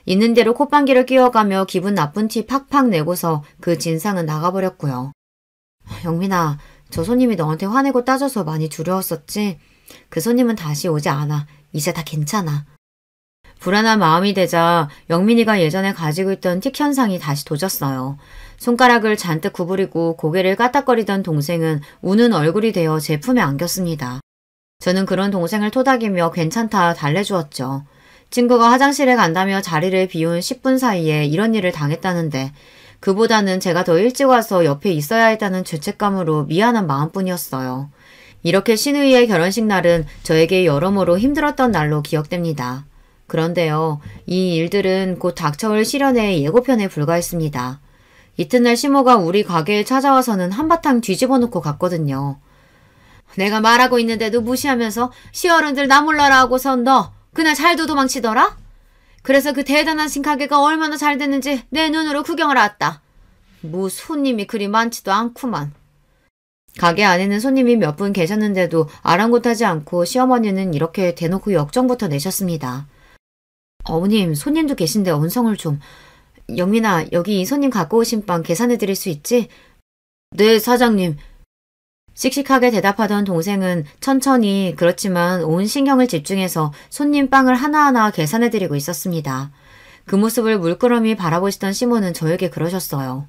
있는 대로 콧방귀를 끼워가며 기분 나쁜 티 팍팍 내고서 그 진상은 나가버렸고요. 영민아, 저 손님이 너한테 화내고 따져서 많이 두려웠었지? 그 손님은 다시 오지 않아. 이제 다 괜찮아. 불안한 마음이 되자 영민이가 예전에 가지고 있던 틱 현상이 다시 도졌어요. 손가락을 잔뜩 구부리고 고개를 까딱거리던 동생은 우는 얼굴이 되어 제 품에 안겼습니다. 저는 그런 동생을 토닥이며 괜찮다 달래주었죠. 친구가 화장실에 간다며 자리를 비운 10분 사이에 이런 일을 당했다는데 그보다는 제가 더 일찍 와서 옆에 있어야 했다는 죄책감으로 미안한 마음뿐이었어요. 이렇게 시누이의 결혼식 날은 저에게 여러모로 힘들었던 날로 기억됩니다. 그런데요, 이 일들은 곧 닥쳐올 시련의 예고편에 불과했습니다. 이튿날 시모가 우리 가게에 찾아와서는 한바탕 뒤집어 놓고 갔거든요. 내가 말하고 있는데도 무시하면서 시어른들 나 몰라라 하고선 너 그날 잘도 도망치더라? 그래서 그 대단한 신가게가 얼마나 잘 됐는지 내 눈으로 구경을 왔다. 뭐 손님이 그리 많지도 않구만. 가게 안에는 손님이 몇 분 계셨는데도 아랑곳하지 않고 시어머니는 이렇게 대놓고 역정부터 내셨습니다. 어머님, 손님도 계신데 언성을 좀. 영민아, 여기 이 손님 갖고 오신 빵 계산해 드릴 수 있지? 네, 사장님. 씩씩하게 대답하던 동생은 천천히 그렇지만 온 신경을 집중해서 손님 빵을 하나하나 계산해드리고 있었습니다. 그 모습을 물끄러미 바라보시던 시모는 저에게 그러셨어요.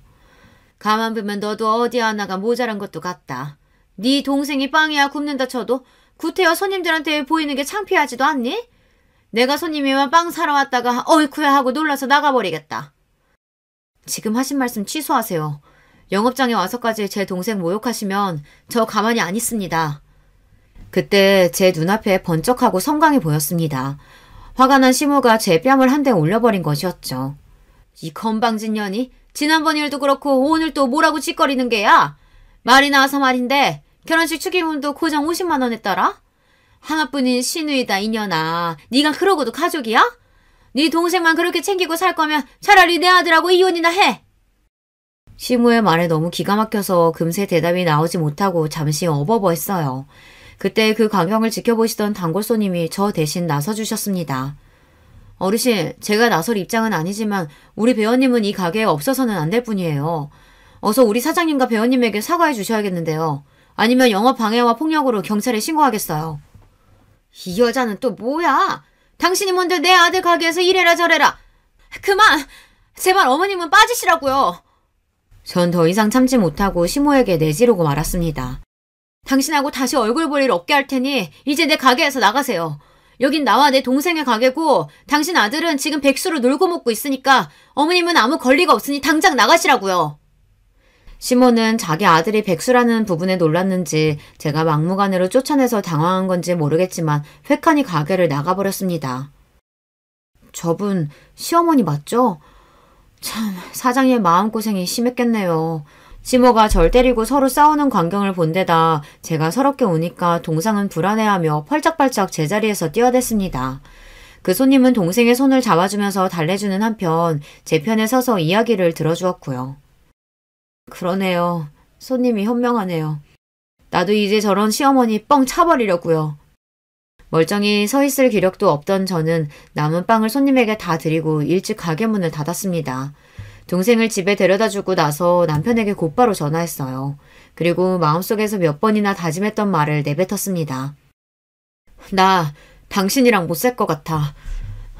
가만 보면 너도 어디 하나가 모자란 것도 같다. 네 동생이 빵이야 굽는다 쳐도 구태여 손님들한테 보이는 게 창피하지도 않니? 내가 손님이면 빵 사러 왔다가 어이쿠야 하고 놀라서 나가버리겠다. 지금 하신 말씀 취소하세요. 영업장에 와서까지 제 동생 모욕하시면 저 가만히 안 있습니다. 그때 제 눈앞에 번쩍하고 성광이 보였습니다. 화가 난 시모가 제 뺨을 한 대 올려버린 것이었죠. 이 건방진 년이 지난번 일도 그렇고 오늘 또 뭐라고 짓거리는 게야? 말이 나와서 말인데 결혼식 축의금도 고정 50만 원 했더라? 하나뿐인 시누이다 이년아. 네가 그러고도 가족이야? 네 동생만 그렇게 챙기고 살 거면 차라리 내 아들하고 이혼이나 해. 시모의 말에 너무 기가 막혀서 금세 대답이 나오지 못하고 잠시 어버버했어요. 그때 그 광경을 지켜보시던 단골 손님이 저 대신 나서주셨습니다. 어르신, 제가 나설 입장은 아니지만 우리 배우님은 이 가게에 없어서는 안 될 분이에요. 어서 우리 사장님과 배우님에게 사과해 주셔야겠는데요. 아니면 영업 방해와 폭력으로 경찰에 신고하겠어요. 이 여자는 또 뭐야? 당신이 뭔데 내 아들 가게에서 이래라 저래라. 그만! 제발 어머님은 빠지시라고요. 전 더 이상 참지 못하고 시모에게 내지르고 말았습니다. 당신하고 다시 얼굴 볼 일 없게 할 테니 이제 내 가게에서 나가세요. 여긴 나와 내 동생의 가게고 당신 아들은 지금 백수로 놀고 먹고 있으니까 어머님은 아무 권리가 없으니 당장 나가시라고요. 시모는 자기 아들이 백수라는 부분에 놀랐는지 제가 막무가내로 쫓아내서 당황한 건지 모르겠지만 획하니 가게를 나가버렸습니다. 저분 시어머니 맞죠? 참 사장님의 마음고생이 심했겠네요. 시모가 절 때리고 서로 싸우는 광경을 본 데다 제가 서럽게 우니까 동상은 불안해하며 펄짝펄짝 제자리에서 뛰어댔습니다. 그 손님은 동생의 손을 잡아주면서 달래주는 한편 제 편에 서서 이야기를 들어주었고요. 그러네요. 손님이 현명하네요. 나도 이제 저런 시어머니 뻥 차버리려고요. 멀쩡히 서 있을 기력도 없던 저는 남은 빵을 손님에게 다 드리고 일찍 가게 문을 닫았습니다. 동생을 집에 데려다주고 나서 남편에게 곧바로 전화했어요. 그리고 마음속에서 몇 번이나 다짐했던 말을 내뱉었습니다. 나 당신이랑 못 살 것 같아.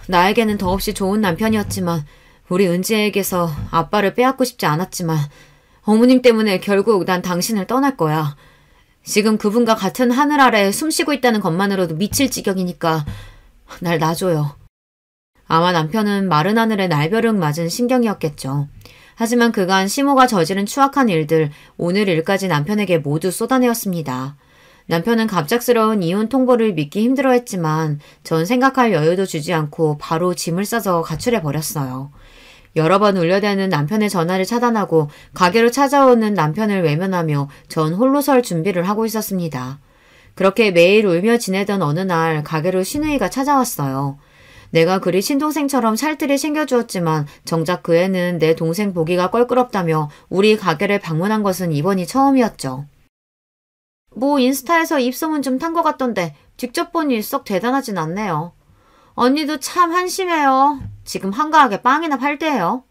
나에게는 더없이 좋은 남편이었지만 우리 은지에게서 아빠를 빼앗고 싶지 않았지만 어머님 때문에 결국 난 당신을 떠날 거야. 지금 그분과 같은 하늘 아래 숨쉬고 있다는 것만으로도 미칠 지경이니까 날 놔줘요. 아마 남편은 마른 하늘에 날벼락 맞은 심경이었겠죠. 하지만 그간 시모가 저지른 추악한 일들, 오늘 일까지 남편에게 모두 쏟아내었습니다. 남편은 갑작스러운 이혼 통보를 믿기 힘들어했지만 전 생각할 여유도 주지 않고 바로 짐을 싸서 가출해버렸어요. 여러 번 울려대는 남편의 전화를 차단하고 가게로 찾아오는 남편을 외면하며 전 홀로 설 준비를 하고 있었습니다. 그렇게 매일 울며 지내던 어느 날 가게로 시누이가 찾아왔어요. 내가 그리 친동생처럼 살뜰히 챙겨주었지만 정작 그 애는 내 동생 보기가 껄끄럽다며 우리 가게를 방문한 것은 이번이 처음이었죠. 뭐 인스타에서 입소문 좀 탄 것 같던데 직접 보니 썩 대단하진 않네요. 언니도 참 한심해요. 지금 한가하게 빵이나 팔대요.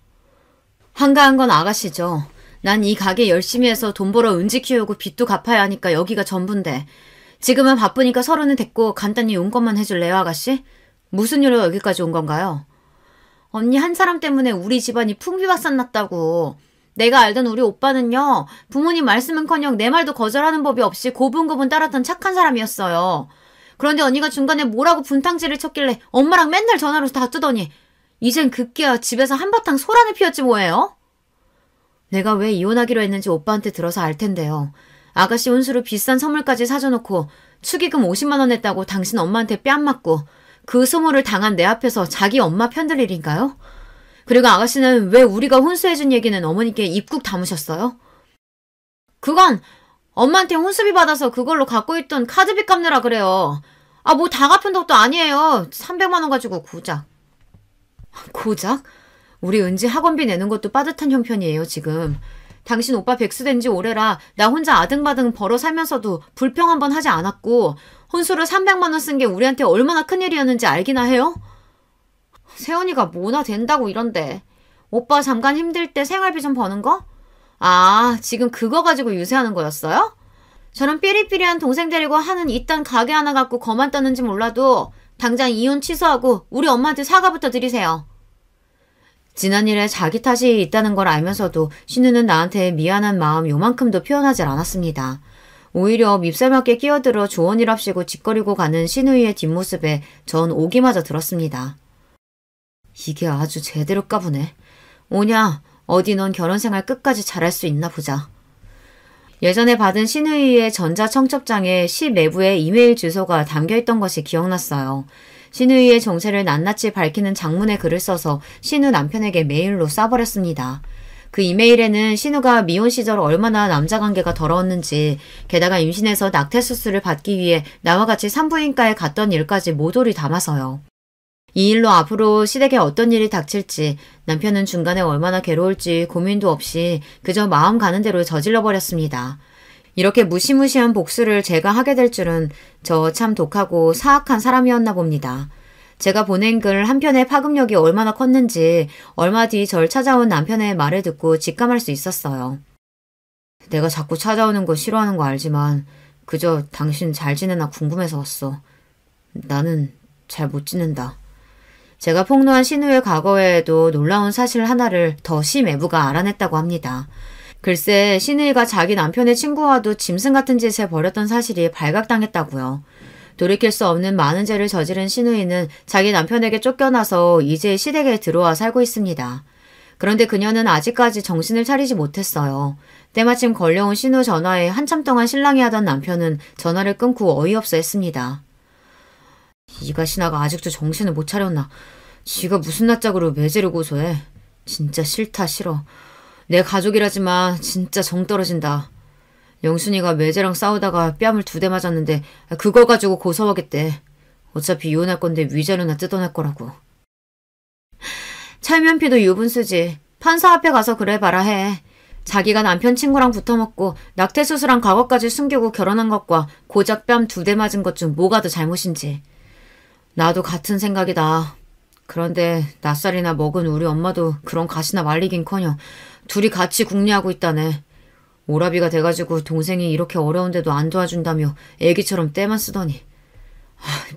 한가한 건 아가씨죠. 난 이 가게 열심히 해서 돈 벌어 은지 키우고 빚도 갚아야 하니까 여기가 전부인데 지금은 바쁘니까 서로는 됐고 간단히 용건만 해줄래요 아가씨? 무슨 일로 여기까지 온 건가요? 언니 한 사람 때문에 우리 집안이 풍비박산 났다고. 내가 알던 우리 오빠는요. 부모님 말씀은커녕 내 말도 거절하는 법이 없이 고분고분 따랐던 착한 사람이었어요. 그런데 언니가 중간에 뭐라고 분탕질을 쳤길래 엄마랑 맨날 전화로 다투더니 이젠 급기야 집에서 한바탕 소란을 피웠지 뭐예요? 내가 왜 이혼하기로 했는지 오빠한테 들어서 알 텐데요. 아가씨 혼수로 비싼 선물까지 사줘놓고 축의금 50만 원 냈다고 당신 엄마한테 뺨 맞고 그 소모를 당한 내 앞에서 자기 엄마 편들 일인가요? 그리고 아가씨는 왜 우리가 혼수해준 얘기는 어머니께 입국 다무셨어요? 그건 엄마한테 혼수비 받아서 그걸로 갖고 있던 카드비 갚느라 그래요. 아, 뭐 다 갚은 덕도 아니에요. 300만 원 가지고 고작. 고작? 우리 은지 학원비 내는 것도 빠듯한 형편이에요, 지금. 당신 오빠 백수 된 지 오래라 나 혼자 아등바등 벌어 살면서도 불평 한 번 하지 않았고 혼수로 300만 원 쓴 게 우리한테 얼마나 큰일이었는지 알기나 해요? 세연이가 뭐나 된다고 이런데. 오빠 잠깐 힘들 때 생활비 좀 버는 거? 아, 지금 그거 가지고 유세하는 거였어요? 저런 삐리삐리한 동생 데리고 하는 이딴 가게 하나 갖고 거만 떠는지 몰라도 당장 이혼 취소하고 우리 엄마한테 사과부터 드리세요. 지난 일에 자기 탓이 있다는 걸 알면서도 신우는 나한테 미안한 마음 요만큼도 표현하지 않았습니다. 오히려 밉살맞게 끼어들어 조언이랍시고 짓거리고 가는 신우이의 뒷모습에 전 오기마저 들었습니다. 이게 아주 제대로 까부네. 오냐, 어디 넌 결혼생활 끝까지 잘할 수 있나 보자. 예전에 받은 신우이의 전자청첩장에 시 매부의 이메일 주소가 담겨있던 것이 기억났어요. 신우이의 정체를 낱낱이 밝히는 장문의 글을 써서 신우 남편에게 메일로 쏴버렸습니다. 그 이메일에는 신우가 미혼 시절 얼마나 남자관계가 더러웠는지, 게다가 임신해서 낙태수술을 받기 위해 나와 같이 산부인과에 갔던 일까지 모조리 담아서요. 이 일로 앞으로 시댁에 어떤 일이 닥칠지, 남편은 중간에 얼마나 괴로울지 고민도 없이 그저 마음 가는 대로 저질러버렸습니다. 이렇게 무시무시한 복수를 제가 하게 될 줄은 저 참 독하고 사악한 사람이었나 봅니다. 제가 보낸 글 한편의 파급력이 얼마나 컸는지 얼마 뒤 절 찾아온 남편의 말을 듣고 직감할 수 있었어요. 내가 자꾸 찾아오는 거 싫어하는 거 알지만 그저 당신 잘 지내나 궁금해서 왔어. 나는 잘 못 지낸다. 제가 폭로한 신우의 과거에도 놀라운 사실 하나를 더 시매부가 알아냈다고 합니다. 글쎄 신우이가 자기 남편의 친구와도 짐승 같은 짓을 벌였던 사실이 발각당했다고요. 돌이킬 수 없는 많은 죄를 저지른 신우이는 자기 남편에게 쫓겨나서 이제 시댁에 들어와 살고 있습니다. 그런데 그녀는 아직까지 정신을 차리지 못했어요. 때마침 걸려온 신우 전화에 한참 동안 실랑이 하던 남편은 전화를 끊고 어이없어 했습니다. 이가 신하가 아직도 정신을 못 차렸나. 지가 무슨 낯짝으로 매제를 고소해. 진짜 싫다 싫어. 내 가족이라지만 진짜 정 떨어진다. 영순이가 매제랑 싸우다가 뺨을 2대 맞았는데 그거 가지고 고소하겠대. 어차피 이혼할 건데 위자료나 뜯어낼 거라고. 찰면피도 유분수지. 판사 앞에 가서 그래봐라 해. 자기가 남편 친구랑 붙어먹고 낙태수술한 과거까지 숨기고 결혼한 것과 고작 뺨 2대 맞은 것 중 뭐가 더 잘못인지. 나도 같은 생각이다. 그런데 낯살이나 먹은 우리 엄마도 그런 가시나 말리긴커녕 둘이 같이 궁리하고 있다네. 오라비가 돼가지고 동생이 이렇게 어려운데도 안 도와준다며 애기처럼 떼만 쓰더니.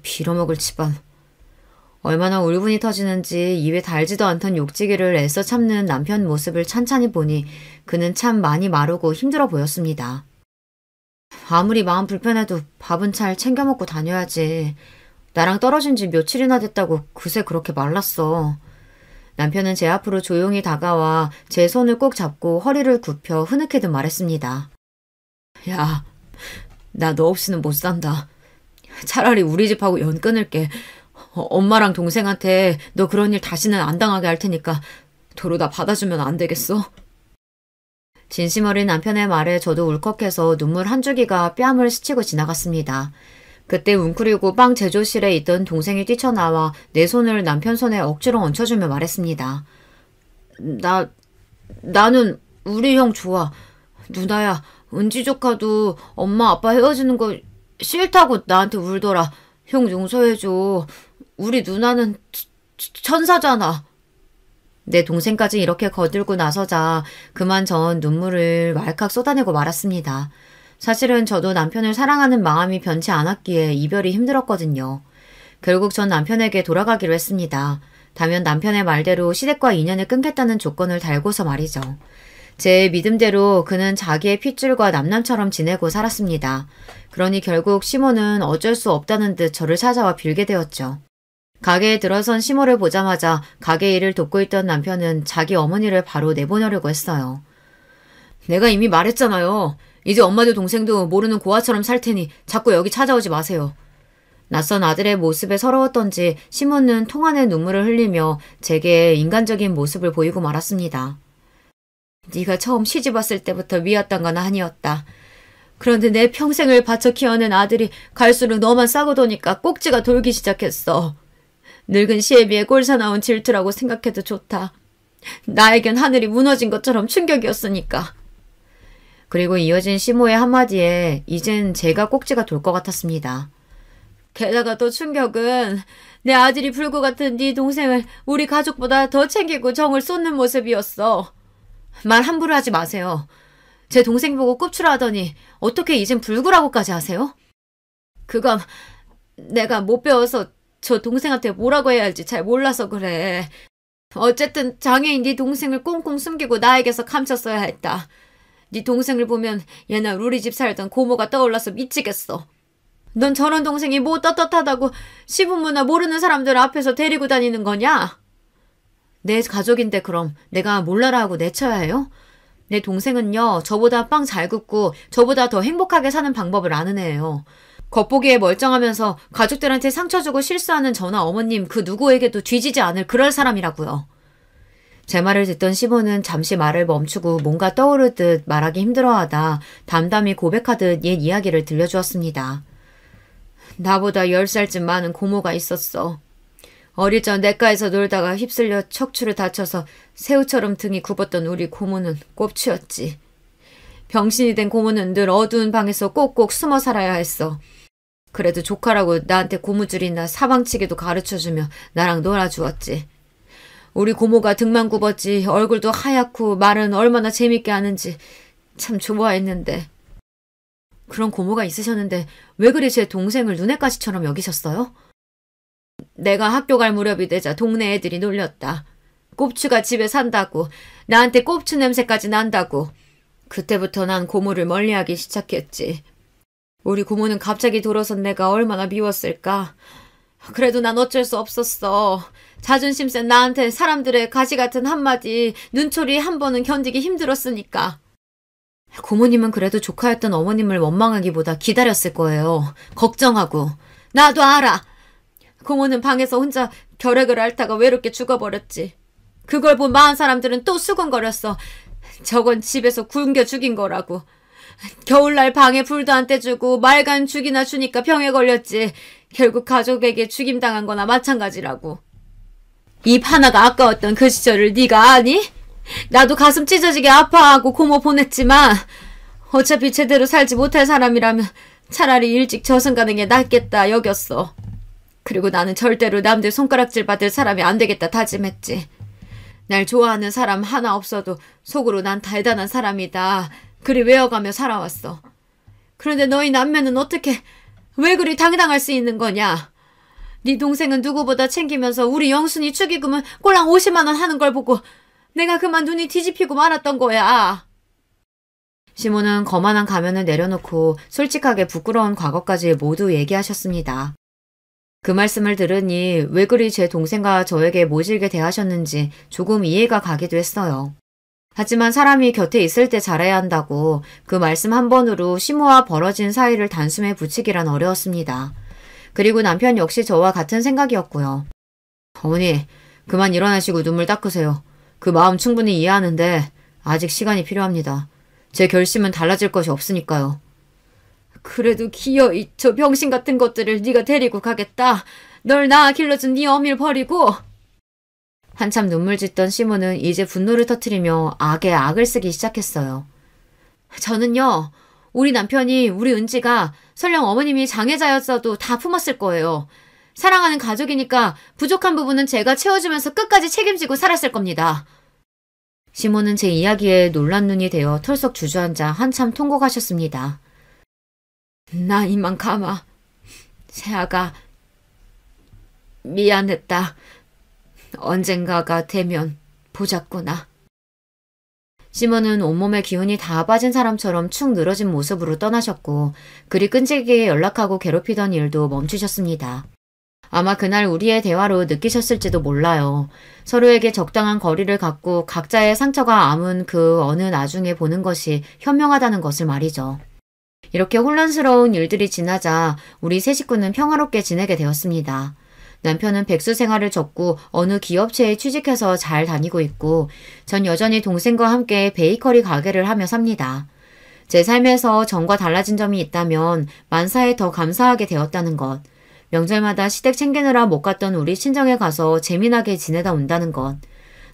빌어먹을 집안. 얼마나 울분이 터지는지 입에 달지도 않던 욕지기를 애써 참는 남편 모습을 찬찬히 보니 그는 참 많이 마르고 힘들어 보였습니다. 아무리 마음 불편해도 밥은 잘 챙겨 먹고 다녀야지. 나랑 떨어진 지 며칠이나 됐다고 그새 그렇게 말랐어. 남편은 제 앞으로 조용히 다가와 제 손을 꼭 잡고 허리를 굽혀 흐느끼듯 말했습니다. 야, 나 너 없이는 못 산다. 차라리 우리 집하고 연 끊을게. 엄마랑 동생한테 너 그런 일 다시는 안 당하게 할 테니까 도로 다 받아주면 안 되겠어? 진심 어린 남편의 말에 저도 울컥해서 눈물 한 줄기가 뺨을 스치고 지나갔습니다. 그때 웅크리고 빵 제조실에 있던 동생이 뛰쳐나와 내 손을 남편 손에 억지로 얹혀주며 말했습니다. 나는 우리 형 좋아. 누나야, 은지 조카도 엄마 아빠 헤어지는 거 싫다고 나한테 울더라. 형 용서해줘. 우리 누나는 천사잖아. 내 동생까지 이렇게 거들고 나서자 그만 전 눈물을 왈칵 쏟아내고 말았습니다. 사실은 저도 남편을 사랑하는 마음이 변치 않았기에 이별이 힘들었거든요. 결국 전 남편에게 돌아가기로 했습니다. 다만 남편의 말대로 시댁과 인연을 끊겠다는 조건을 달고서 말이죠. 제 믿음대로 그는 자기의 핏줄과 남남처럼 지내고 살았습니다. 그러니 결국 시모는 어쩔 수 없다는 듯 저를 찾아와 빌게 되었죠. 가게에 들어선 시모를 보자마자 가게 일을 돕고 있던 남편은 자기 어머니를 바로 내보내려고 했어요. 내가 이미 말했잖아요. 이제 엄마도 동생도 모르는 고아처럼 살 테니 자꾸 여기 찾아오지 마세요. 낯선 아들의 모습에 서러웠던지 시몬은 통 안에 눈물을 흘리며 제게 인간적인 모습을 보이고 말았습니다. 네가 처음 시집 왔을 때부터 미웠던 건 아니었다. 그런데 내 평생을 바쳐 키워낸 아들이 갈수록 너만 싸고 도니까 꼭지가 돌기 시작했어. 늙은 시애비의 꼴사나운 질투라고 생각해도 좋다. 나에겐 하늘이 무너진 것처럼 충격이었으니까. 그리고 이어진 시모의 한마디에 이젠 제가 꼭지가 돌 것 같았습니다. 게다가 또 충격은 내 아들이 불구 같은 네 동생을 우리 가족보다 더 챙기고 정을 쏟는 모습이었어. 말 함부로 하지 마세요. 제 동생 보고 꼽추라하더니 어떻게 이젠 불구라고까지 하세요? 그건 내가 못 배워서 저 동생한테 뭐라고 해야 할지 잘 몰라서 그래. 어쨌든 장애인 네 동생을 꽁꽁 숨기고 나에게서 감췄어야 했다. 네 동생을 보면 옛날 우리 집 살던 고모가 떠올라서 미치겠어. 넌 저런 동생이 뭐 떳떳하다고 시부모나 모르는 사람들 앞에서 데리고 다니는 거냐? 내 가족인데 그럼 내가 몰라라 하고 내쳐야 해요? 내 동생은요, 저보다 빵 잘 굽고 저보다 더 행복하게 사는 방법을 아는 애예요. 겉보기에 멀쩡하면서 가족들한테 상처 주고 실수하는 저나 어머님 그 누구에게도 뒤지지 않을 그럴 사람이라고요. 제 말을 듣던 시모는 잠시 말을 멈추고 뭔가 떠오르듯 말하기 힘들어하다 담담히 고백하듯 옛 이야기를 들려주었습니다. 나보다 10살쯤 많은 고모가 있었어. 어릴 적 냇가에서 놀다가 휩쓸려 척추를 다쳐서 새우처럼 등이 굽었던 우리 고모는 꼽치였지. 병신이 된 고모는 늘 어두운 방에서 꼭꼭 숨어 살아야 했어. 그래도 조카라고 나한테 고무줄이나 사방치기도 가르쳐주며 나랑 놀아주었지. 우리 고모가 등만 굽었지 얼굴도 하얗고 말은 얼마나 재밌게 하는지 참 좋아했는데. 그런 고모가 있으셨는데 왜 그리 제 동생을 눈엣 가시처럼 여기셨어요? 내가 학교 갈 무렵이 되자 동네 애들이 놀렸다. 꼽추가 집에 산다고, 나한테 꼽추 냄새까지 난다고. 그때부터 난 고모를 멀리하기 시작했지. 우리 고모는 갑자기 돌아선 내가 얼마나 미웠을까. 그래도 난 어쩔 수 없었어. 자존심 센 나한테 사람들의 가시 같은 한마디, 눈초리 한 번은 견디기 힘들었으니까. 고모님은 그래도 조카였던 어머님을 원망하기보다 기다렸을 거예요. 걱정하고. 나도 알아. 고모는 방에서 혼자 결핵을 앓다가 외롭게 죽어버렸지. 그걸 본 마흔 사람들은 또 수군거렸어. 저건 집에서 굶겨 죽인 거라고. 겨울날 방에 불도 안 떼주고 말간 죽이나 주니까 병에 걸렸지. 결국 가족에게 죽임당한 거나 마찬가지라고. 입 하나가 아까웠던 그 시절을 네가 아니? 나도 가슴 찢어지게 아파하고 고모 보냈지만 어차피 제대로 살지 못할 사람이라면 차라리 일찍 저승가는 게 낫겠다 여겼어. 그리고 나는 절대로 남들 손가락질 받을 사람이 안 되겠다 다짐했지. 날 좋아하는 사람 하나 없어도 속으로 난 대단한 사람이다. 그리 외워가며 살아왔어. 그런데 너희 남매는 어떻게 왜 그리 당당할 수 있는 거냐? 네 동생은 누구보다 챙기면서 우리 영순이 축의금은 꼴랑 50만 원 하는 걸 보고 내가 그만 눈이 뒤집히고 말았던 거야. 시모는 거만한 가면을 내려놓고 솔직하게 부끄러운 과거까지 모두 얘기하셨습니다. 그 말씀을 들으니 왜 그리 제 동생과 저에게 모질게 대하셨는지 조금 이해가 가기도 했어요. 하지만 사람이 곁에 있을 때 잘해야 한다고 그 말씀 한 번으로 시모와 벌어진 사이를 단숨에 붙이기란 어려웠습니다. 그리고 남편 역시 저와 같은 생각이었고요. 어머니, 그만 일어나시고 눈물 닦으세요. 그 마음 충분히 이해하는데 아직 시간이 필요합니다. 제 결심은 달라질 것이 없으니까요. 그래도 기어이 저 병신 같은 것들을 네가 데리고 가겠다. 널 낳아 길러준 네 어미를 버리고. 한참 눈물 짓던 시모는 이제 분노를 터뜨리며 악에 악을 쓰기 시작했어요. 저는요. 우리 남편이 우리 은지가 설령 어머님이 장애자였어도 다 품었을 거예요. 사랑하는 가족이니까 부족한 부분은 제가 채워주면서 끝까지 책임지고 살았을 겁니다. 시모는 제 이야기에 놀란 눈이 되어 털썩 주저앉아 한참 통곡하셨습니다. 나 이만 가마. 새아가 미안했다. 언젠가가 되면 보자꾸나. 시몬은 온몸에 기운이 다 빠진 사람처럼 축 늘어진 모습으로 떠나셨고 그리 끈질기게 연락하고 괴롭히던 일도 멈추셨습니다. 아마 그날 우리의 대화로 느끼셨을지도 몰라요. 서로에게 적당한 거리를 갖고 각자의 상처가 아문 그 어느 나중에 보는 것이 현명하다는 것을 말이죠. 이렇게 혼란스러운 일들이 지나자 우리 세 식구는 평화롭게 지내게 되었습니다. 남편은 백수 생활을 접고 어느 기업체에 취직해서 잘 다니고 있고 전 여전히 동생과 함께 베이커리 가게를 하며 삽니다. 제 삶에서 전과 달라진 점이 있다면 만사에 더 감사하게 되었다는 것, 명절마다 시댁 챙기느라 못 갔던 우리 친정에 가서 재미나게 지내다 온다는 것,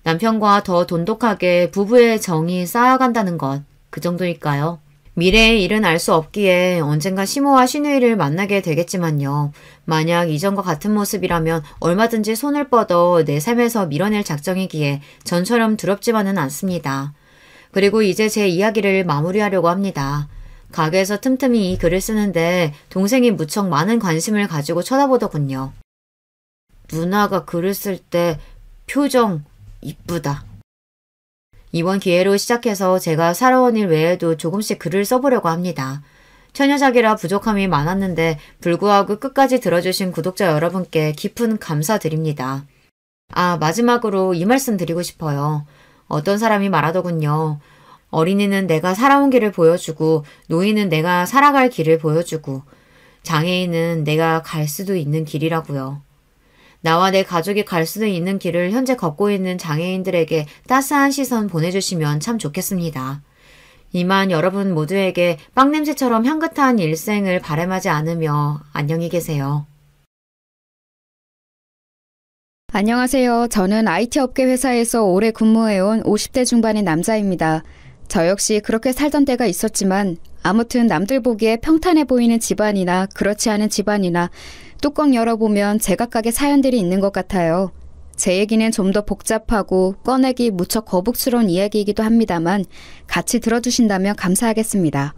남편과 더 돈독하게 부부의 정이 쌓아간다는 것, 그 정도일까요? 미래의 일은 알 수 없기에 언젠가 시모와 시누이를 만나게 되겠지만요. 만약 이전과 같은 모습이라면 얼마든지 손을 뻗어 내 삶에서 밀어낼 작정이기에 전처럼 두렵지만은 않습니다. 그리고 이제 제 이야기를 마무리하려고 합니다. 가게에서 틈틈이 이 글을 쓰는데 동생이 무척 많은 관심을 가지고 쳐다보더군요. 누나가 글을 쓸 때 표정 이쁘다. 이번 기회로 시작해서 제가 살아온 일 외에도 조금씩 글을 써보려고 합니다. 처녀작이라 부족함이 많았는데 불구하고 끝까지 들어주신 구독자 여러분께 깊은 감사드립니다. 아, 마지막으로 이 말씀 드리고 싶어요. 어떤 사람이 말하더군요. 어린이는 내가 살아온 길을 보여주고 노인은 내가 살아갈 길을 보여주고 장애인은 내가 갈 수도 있는 길이라고요. 나와 내 가족이 갈 수도 있는 길을 현재 걷고 있는 장애인들에게 따스한 시선 보내주시면 참 좋겠습니다. 이만 여러분 모두에게 빵냄새처럼 향긋한 일생을 바람하지 않으며 안녕히 계세요. 안녕하세요. 저는 IT 업계 회사에서 오래 근무해온 50대 중반의 남자입니다. 저 역시 그렇게 살던 때가 있었지만 아무튼 남들 보기에 평탄해 보이는 집안이나 그렇지 않은 집안이나 뚜껑 열어보면 제각각의 사연들이 있는 것 같아요. 제 얘기는 좀 더 복잡하고 꺼내기 무척 거북스러운 이야기이기도 합니다만 같이 들어주신다면 감사하겠습니다.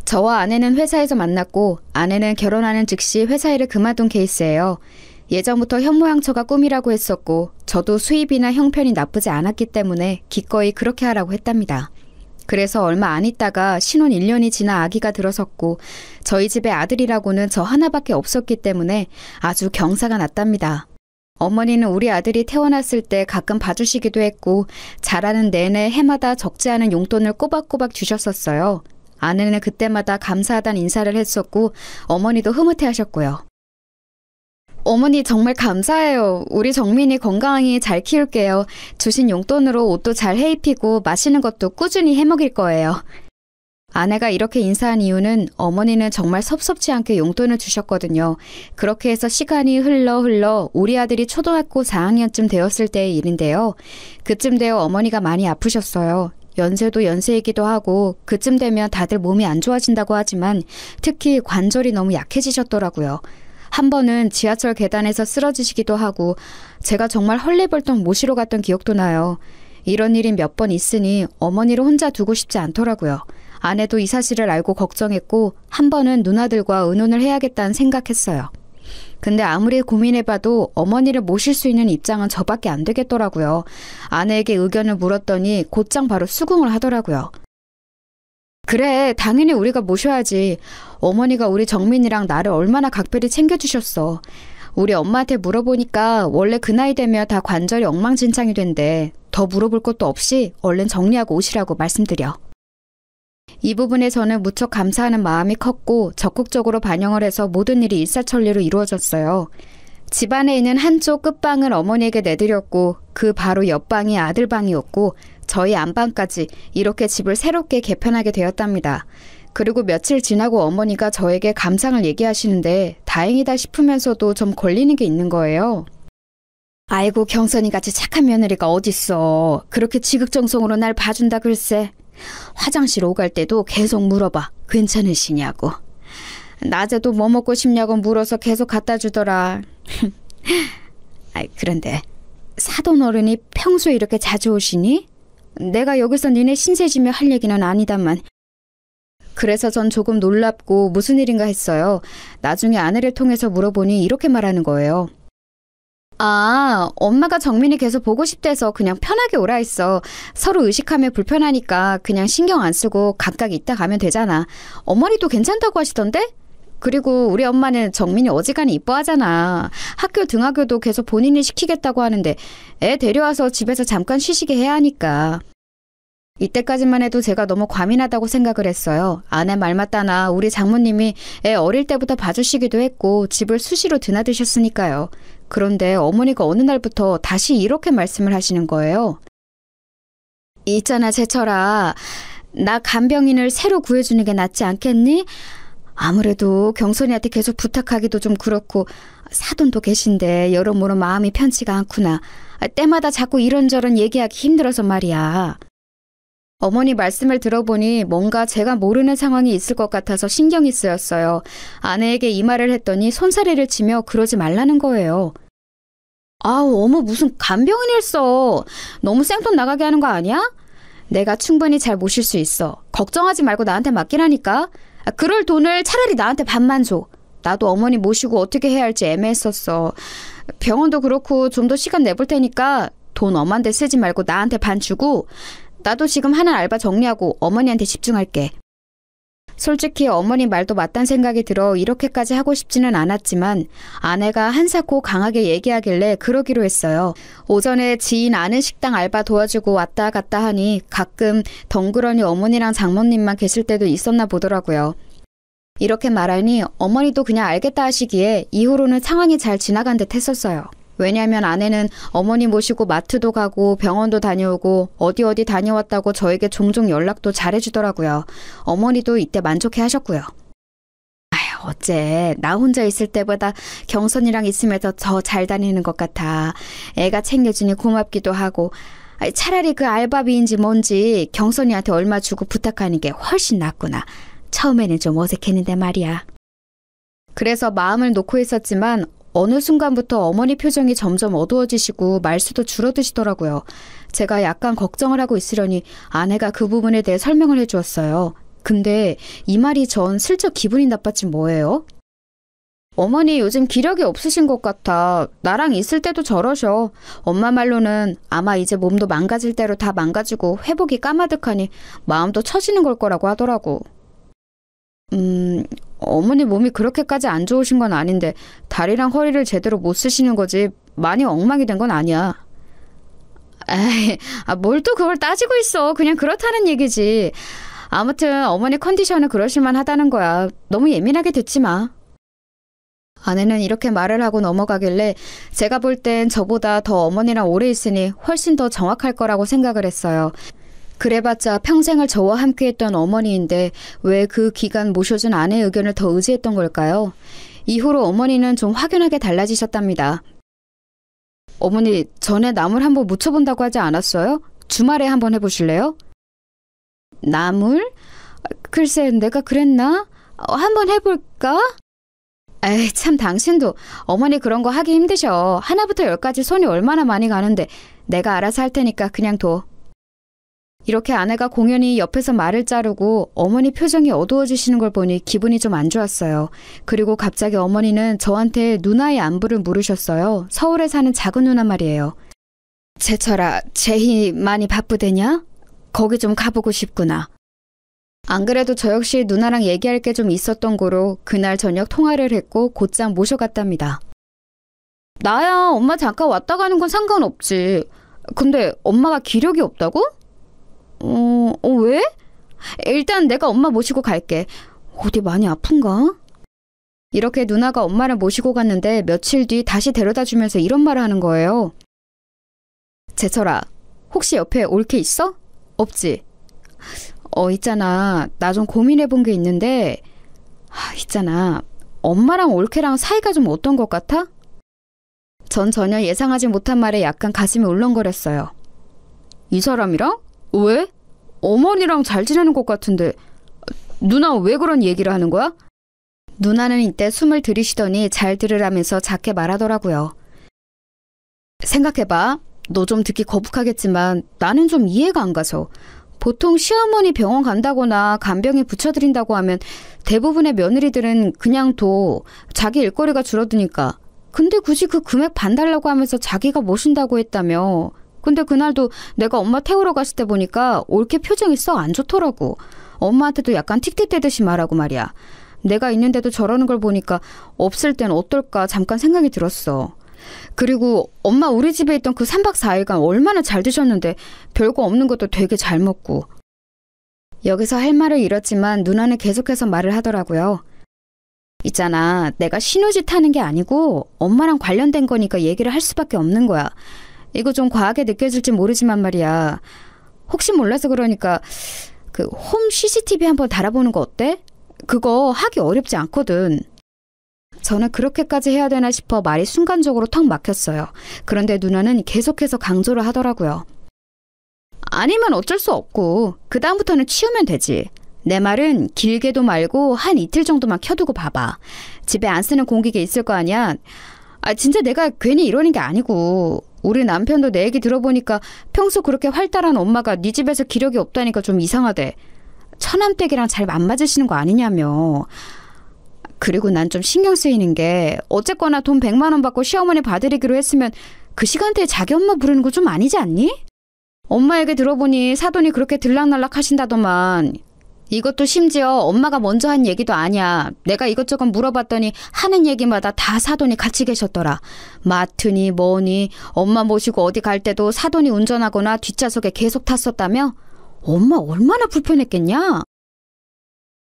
저와 아내는 회사에서 만났고 아내는 결혼하는 즉시 회사 일을 그만둔 케이스예요. 예전부터 현모양처가 꿈이라고 했었고 저도 수입이나 형편이 나쁘지 않았기 때문에 기꺼이 그렇게 하라고 했답니다. 그래서 얼마 안 있다가 신혼 1년이 지나 아기가 들어섰고 저희 집에 아들이라고는 저 하나밖에 없었기 때문에 아주 경사가 났답니다. 어머니는 우리 아들이 태어났을 때 가끔 봐주시기도 했고 자라는 내내 해마다 적지 않은 용돈을 꼬박꼬박 주셨었어요. 아내는 그때마다 감사하다는 인사를 했었고 어머니도 흐뭇해하셨고요. 어머니 정말 감사해요. 우리 정민이 건강히 잘 키울게요. 주신 용돈으로 옷도 잘 해입히고 맛있는 것도 꾸준히 해먹일 거예요. 아내가 이렇게 인사한 이유는 어머니는 정말 섭섭지 않게 용돈을 주셨거든요. 그렇게 해서 시간이 흘러 우리 아들이 초등학교 4학년쯤 되었을 때의 일인데요. 그쯤 되어 어머니가 많이 아프셨어요. 연세도 연세이기도 하고 그쯤 되면 다들 몸이 안 좋아진다고 하지만 특히 관절이 너무 약해지셨더라고요. 한 번은 지하철 계단에서 쓰러지시기도 하고 제가 정말 헐레벌떡 모시러 갔던 기억도 나요. 이런 일이 몇 번 있으니 어머니를 혼자 두고 싶지 않더라고요. 아내도 이 사실을 알고 걱정했고 한 번은 누나들과 의논을 해야겠다는 생각했어요. 근데 아무리 고민해봐도 어머니를 모실 수 있는 입장은 저밖에 안 되겠더라고요. 아내에게 의견을 물었더니 곧장 바로 수긍을 하더라고요. 그래, 당연히 우리가 모셔야지. 어머니가 우리 정민이랑 나를 얼마나 각별히 챙겨주셨어. 우리 엄마한테 물어보니까 원래 그 나이 되면 다 관절이 엉망진창이 된대. 더 물어볼 것도 없이 얼른 정리하고 오시라고 말씀드려. 이 부분에 저는 무척 감사하는 마음이 컸고 적극적으로 반영을 해서 모든 일이 일사천리로 이루어졌어요. 집안에 있는 한쪽 끝방을 어머니에게 내드렸고 그 바로 옆방이 아들방이었고 저희 안방까지 이렇게 집을 새롭게 개편하게 되었답니다. 그리고 며칠 지나고 어머니가 저에게 감상을 얘기하시는데 다행이다 싶으면서도 좀 걸리는 게 있는 거예요. 아이고 경선이같이 착한 며느리가 어딨어. 그렇게 지극정성으로 날 봐준다 글쎄. 화장실 오갈 때도 계속 물어봐. 괜찮으시냐고. 낮에도 뭐 먹고 싶냐고 물어서 계속 갖다 주더라. 그런데 사돈 어른이 평소에 이렇게 자주 오시니? 내가 여기서 니네 신세지며 할 얘기는 아니다만. 그래서 전 조금 놀랍고 무슨 일인가 했어요. 나중에 아내를 통해서 물어보니 이렇게 말하는 거예요. 아, 엄마가 정민이 계속 보고 싶대서 그냥 편하게 오라 했어. 서로 의식하면 불편하니까 그냥 신경 안 쓰고 각각 있다 가면 되잖아. 어머니도 괜찮다고 하시던데? 그리고 우리 엄마는 정민이 어지간히 이뻐하잖아. 학교 등하교도 계속 본인이 시키겠다고 하는데 애 데려와서 집에서 잠깐 쉬시게 해야 하니까. 이때까지만 해도 제가 너무 과민하다고 생각을 했어요. 아내 말 맞다나 우리 장모님이 애 어릴 때부터 봐주시기도 했고 집을 수시로 드나드셨으니까요. 그런데 어머니가 어느 날부터 다시 이렇게 말씀을 하시는 거예요. 있잖아 제철아. 나 간병인을 새로 구해주는 게 낫지 않겠니? 아무래도 경선이한테 계속 부탁하기도 좀 그렇고 사돈도 계신데 여러모로 마음이 편치가 않구나. 때마다 자꾸 이런저런 얘기하기 힘들어서 말이야. 어머니 말씀을 들어보니 뭔가 제가 모르는 상황이 있을 것 같아서 신경이 쓰였어요. 아내에게 이 말을 했더니 손사래를 치며 그러지 말라는 거예요. 아우 어머 무슨 간병인을 써. 너무 생돈 나가게 하는 거 아니야? 내가 충분히 잘 모실 수 있어. 걱정하지 말고 나한테 맡기라니까. 그럴 돈을 차라리 나한테 반만 줘. 나도 어머니 모시고 어떻게 해야 할지 애매했었어. 병원도 그렇고 좀 더 시간 내볼 테니까 돈 엄한데 쓰지 말고 나한테 반 주고 나도 지금 하는 알바 정리하고 어머니한테 집중할게. 솔직히 어머니 말도 맞단 생각이 들어 이렇게까지 하고 싶지는 않았지만 아내가 한사코 강하게 얘기하길래 그러기로 했어요. 오전에 지인 아는 식당 알바 도와주고 왔다 갔다 하니 가끔 덩그러니 어머니랑 장모님만 계실 때도 있었나 보더라고요. 이렇게 말하니 어머니도 그냥 알겠다 하시기에 이후로는 상황이 잘 지나간 듯 했었어요. 왜냐하면 아내는 어머니 모시고 마트도 가고 병원도 다녀오고 어디 다녀왔다고 저에게 종종 연락도 잘해주더라고요. 어머니도 이때 만족해 하셨고요. 아휴, 어째 나 혼자 있을 때보다 경선이랑 있으면 더 잘 다니는 것 같아. 애가 챙겨주니 고맙기도 하고. 차라리 그 알바비인지 뭔지 경선이한테 얼마 주고 부탁하는 게 훨씬 낫구나. 처음에는 좀 어색했는데 말이야. 그래서 마음을 놓고 있었지만 어느 순간부터 어머니 표정이 점점 어두워지시고 말수도 줄어드시더라고요. 제가 약간 걱정을 하고 있으려니 아내가 그 부분에 대해 설명을 해주었어요. 근데 이 말이 전 슬쩍 기분이 나빴지 뭐예요? 어머니 요즘 기력이 없으신 것 같아. 나랑 있을 때도 저러셔. 엄마 말로는 아마 이제 몸도 망가질 대로 다 망가지고 회복이 까마득하니 마음도 처지는 걸 거라고 하더라고. 어머니 몸이 그렇게까지 안 좋으신 건 아닌데 다리랑 허리를 제대로 못 쓰시는 거지 많이 엉망이 된 건 아니야. 에이, 뭘 또 그걸 따지고 있어. 그냥 그렇다는 얘기지. 아무튼 어머니 컨디션은 그러실만 하다는 거야. 너무 예민하게 듣지 마. 아내는 이렇게 말을 하고 넘어가길래 제가 볼 땐 저보다 더 어머니랑 오래 있으니 훨씬 더 정확할 거라고 생각을 했어요. 그래봤자 평생을 저와 함께했던 어머니인데 왜 그 기간 모셔준 아내의 의견을 더 의지했던 걸까요? 이후로 어머니는 좀 확연하게 달라지셨답니다. 어머니, 전에 나물 한번 무쳐본다고 하지 않았어요? 주말에 한번 해보실래요? 나물? 글쎄, 내가 그랬나? 한번 해볼까? 에이, 참 당신도 어머니 그런 거 하기 힘드셔. 하나부터 열까지 손이 얼마나 많이 가는데 내가 알아서 할 테니까 그냥 둬. 이렇게 아내가 공연히 옆에서 말을 자르고 어머니 표정이 어두워지시는 걸 보니 기분이 좀 안 좋았어요. 그리고 갑자기 어머니는 저한테 누나의 안부를 물으셨어요. 서울에 사는 작은 누나 말이에요. 제철아, 제희 많이 바쁘대냐? 거기 좀 가보고 싶구나. 안 그래도 저 역시 누나랑 얘기할 게 좀 있었던 거로 그날 저녁 통화를 했고 곧장 모셔갔답니다. 나야 엄마 잠깐 왔다 가는 건 상관없지. 근데 엄마가 기력이 없다고? 왜? 일단 내가 엄마 모시고 갈게. 어디 많이 아픈가? 이렇게 누나가 엄마를 모시고 갔는데 며칠 뒤 다시 데려다 주면서 이런 말을 하는 거예요. 제철아, 혹시 옆에 올케 있어? 없지? 있잖아. 나 좀 고민해 본 게 있는데 있잖아. 엄마랑 올케랑 사이가 좀 어떤 것 같아? 전 전혀 예상하지 못한 말에 약간 가슴이 울렁거렸어요. 이 사람이랑? 왜? 어머니랑 잘 지내는 것 같은데 누나 왜 그런 얘기를 하는 거야? 누나는 이때 숨을 들이쉬더니 잘 들으라면서 작게 말하더라고요. 생각해봐. 너 좀 듣기 거북하겠지만 나는 좀 이해가 안 가서. 보통 시어머니 병원 간다거나 간병인 붙여드린다고 하면 대부분의 며느리들은 그냥 둬. 자기 일거리가 줄어드니까. 근데 굳이 그 금액 반 달라고 하면서 자기가 모신다고 했다며. 근데 그날도 내가 엄마 태우러 갔을 때 보니까 올케 표정이 썩 안 좋더라고. 엄마한테도 약간 틱틱대듯이 말하고 말이야. 내가 있는데도 저러는 걸 보니까 없을 땐 어떨까 잠깐 생각이 들었어. 그리고 엄마 우리 집에 있던 그 3박 4일간 얼마나 잘 드셨는데 별거 없는 것도 되게 잘 먹고. 여기서 할 말을 잃었지만 누나는 계속해서 말을 하더라고요. 있잖아, 내가 신우짓 하는 게 아니고 엄마랑 관련된 거니까 얘기를 할 수밖에 없는 거야. 이거 좀 과하게 느껴질지 모르지만 말이야. 혹시 몰라서 그러니까 그 홈 CCTV 한번 달아보는 거 어때? 그거 하기 어렵지 않거든. 저는 그렇게까지 해야 되나 싶어 말이 순간적으로 턱 막혔어요. 그런데 누나는 계속해서 강조를 하더라고요. 아니면 어쩔 수 없고 그 다음부터는 치우면 되지. 내 말은 길게도 말고 한 이틀 정도만 켜두고 봐봐. 집에 안 쓰는 공기계 있을 거 아니야. 진짜 내가 괜히 이러는 게 아니고 우리 남편도 내 얘기 들어보니까 평소 그렇게 활달한 엄마가 네 집에서 기력이 없다니까 좀 이상하대. 처남댁이랑 잘 안 맞으시는 거 아니냐며. 그리고 난 좀 신경 쓰이는 게 어쨌거나 돈 100만 원 받고 시어머니 봐드리기로 했으면 그 시간대에 자기 엄마 부르는 거 좀 아니지 않니? 엄마 얘기 들어보니 사돈이 그렇게 들락날락 하신다더만. 이것도 심지어 엄마가 먼저 한 얘기도 아니야. 내가 이것저것 물어봤더니 하는 얘기마다 다 사돈이 같이 계셨더라. 마트니 뭐니 엄마 모시고 어디 갈 때도 사돈이 운전하거나 뒷좌석에 계속 탔었다며? 엄마 얼마나 불편했겠냐?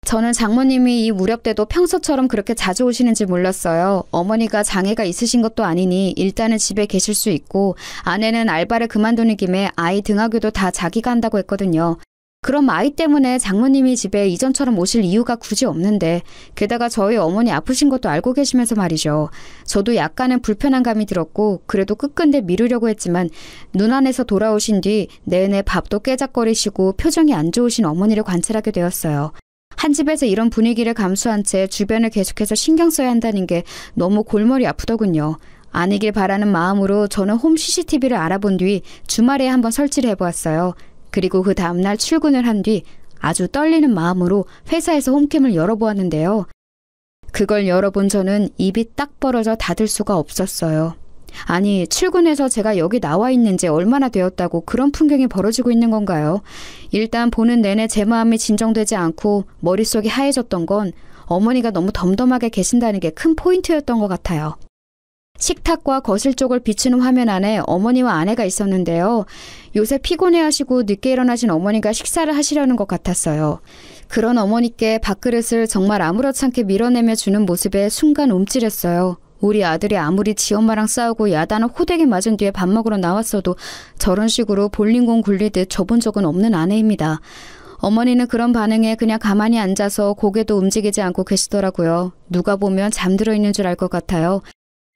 저는 장모님이 이 무렵 때도 평소처럼 그렇게 자주 오시는지 몰랐어요. 어머니가 장애가 있으신 것도 아니니 일단은 집에 계실 수 있고 아내는 알바를 그만두는 김에 아이 등하교도 다 자기가 한다고 했거든요. 그럼 아이 때문에 장모님이 집에 이전처럼 오실 이유가 굳이 없는데 게다가 저희 어머니 아프신 것도 알고 계시면서 말이죠. 저도 약간은 불편한 감이 들었고 그래도 끝끝내 미루려고 했지만 눈 안에서 돌아오신 뒤 내내 밥도 깨작거리시고 표정이 안 좋으신 어머니를 관찰하게 되었어요. 한 집에서 이런 분위기를 감수한 채 주변을 계속해서 신경 써야 한다는 게 너무 골머리 아프더군요. 아니길 바라는 마음으로 저는 홈 CCTV를 알아본 뒤 주말에 한번 설치를 해보았어요. 그리고 그 다음날 출근을 한 뒤 아주 떨리는 마음으로 회사에서 홈캠을 열어보았는데요. 그걸 열어본 저는 입이 딱 벌어져 닫을 수가 없었어요. 아니, 출근해서 제가 여기 나와 있는 지 얼마나 되었다고 그런 풍경이 벌어지고 있는 건가요? 일단 보는 내내 제 마음이 진정되지 않고 머릿속이 하얘졌던 건 어머니가 너무 덤덤하게 계신다는 게 큰 포인트였던 것 같아요. 식탁과 거실 쪽을 비추는 화면 안에 어머니와 아내가 있었는데요. 요새 피곤해하시고 늦게 일어나신 어머니가 식사를 하시려는 것 같았어요. 그런 어머니께 밥그릇을 정말 아무렇지 않게 밀어내며 주는 모습에 순간 움찔했어요. 우리 아들이 아무리 지 엄마랑 싸우고 야단을 호되게 맞은 뒤에 밥 먹으러 나왔어도 저런 식으로 볼링공 굴리듯 줘본 적은 없는 아내입니다. 어머니는 그런 반응에 그냥 가만히 앉아서 고개도 움직이지 않고 계시더라고요. 누가 보면 잠들어 있는 줄 알 것 같아요.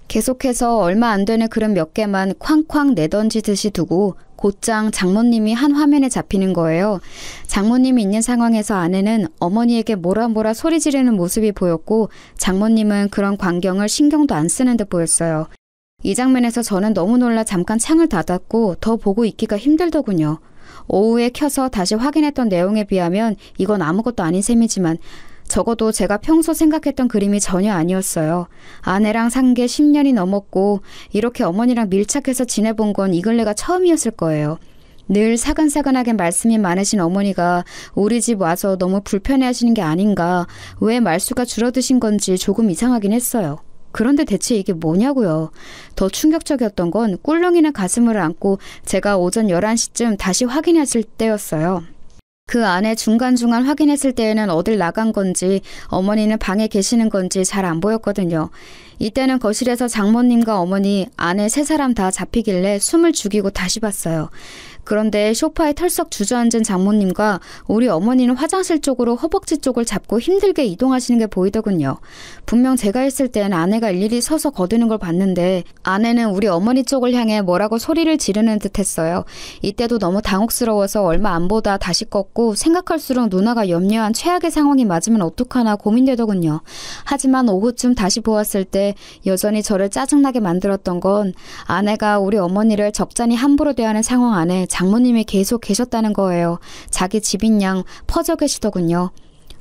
계속해서 얼마 안 되는 그릇 몇 개만 쾅쾅 내던지듯이 두고 곧장 장모님이 한 화면에 잡히는 거예요. 장모님이 있는 상황에서 아내는 어머니에게 뭐라 소리 지르는 모습이 보였고 장모님은 그런 광경을 신경도 안 쓰는 듯 보였어요. 이 장면에서 저는 너무 놀라 잠깐 창을 닫았고 더 보고 있기가 힘들더군요. 오후에 켜서 다시 확인했던 내용에 비하면 이건 아무것도 아닌 셈이지만 적어도 제가 평소 생각했던 그림이 전혀 아니었어요. 아내랑 산 게 10년이 넘었고 이렇게 어머니랑 밀착해서 지내본 건 이 근래가 처음이었을 거예요. 늘 사근사근하게 말씀이 많으신 어머니가 우리 집 와서 너무 불편해하시는 게 아닌가, 왜 말수가 줄어드신 건지 조금 이상하긴 했어요. 그런데 대체 이게 뭐냐고요. 더 충격적이었던 건 꿀렁이는 가슴을 안고 제가 오전 11시쯤 다시 확인했을 때였어요. 그 안에 중간중간 확인했을 때에는 어딜 나간 건지 어머니는 방에 계시는 건지 잘 안 보였거든요. 이때는 거실에서 장모님과 어머니, 아내 세 사람 다 잡히길래 숨을 죽이고 다시 봤어요. 그런데 소파에 털썩 주저앉은 장모님과 우리 어머니는 화장실 쪽으로 허벅지 쪽을 잡고 힘들게 이동하시는 게 보이더군요. 분명 제가 있을 땐 아내가 일일이 서서 거드는 걸 봤는데 아내는 우리 어머니 쪽을 향해 뭐라고 소리를 지르는 듯 했어요. 이때도 너무 당혹스러워서 얼마 안 보다 다시 껐고 생각할수록 누나가 염려한 최악의 상황이 맞으면 어떡하나 고민되더군요. 하지만 오후쯤 다시 보았을 때 여전히 저를 짜증나게 만들었던 건 아내가 우리 어머니를 적잖이 함부로 대하는 상황 안에 장모님이 계속 계셨다는 거예요. 자기 집인 양 퍼져 계시더군요.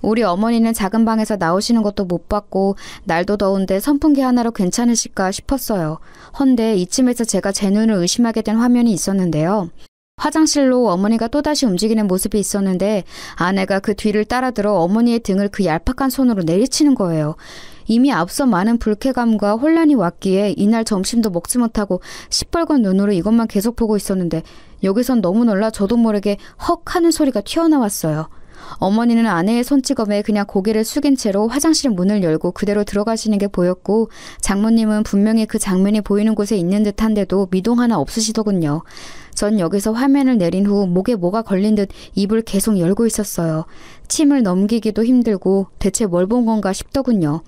우리 어머니는 작은 방에서 나오시는 것도 못 봤고 날도 더운데 선풍기 하나로 괜찮으실까 싶었어요. 헌데 이쯤에서 제가 제 눈을 의심하게 된 화면이 있었는데요. 화장실로 어머니가 또다시 움직이는 모습이 있었는데 아내가 그 뒤를 따라들어 어머니의 등을 그 얄팍한 손으로 내리치는 거예요. 이미 앞서 많은 불쾌감과 혼란이 왔기에 이날 점심도 먹지 못하고 시뻘건 눈으로 이것만 계속 보고 있었는데 여기선 너무 놀라 저도 모르게 헉 하는 소리가 튀어나왔어요. 어머니는 아내의 손찌검에 그냥 고개를 숙인 채로 화장실 문을 열고 그대로 들어가시는 게 보였고 장모님은 분명히 그 장면이 보이는 곳에 있는 듯한데도 미동 하나 없으시더군요. 전 여기서 화면을 내린 후 목에 뭐가 걸린 듯 입을 계속 열고 있었어요. 침을 넘기기도 힘들고 대체 뭘 본 건가 싶더군요.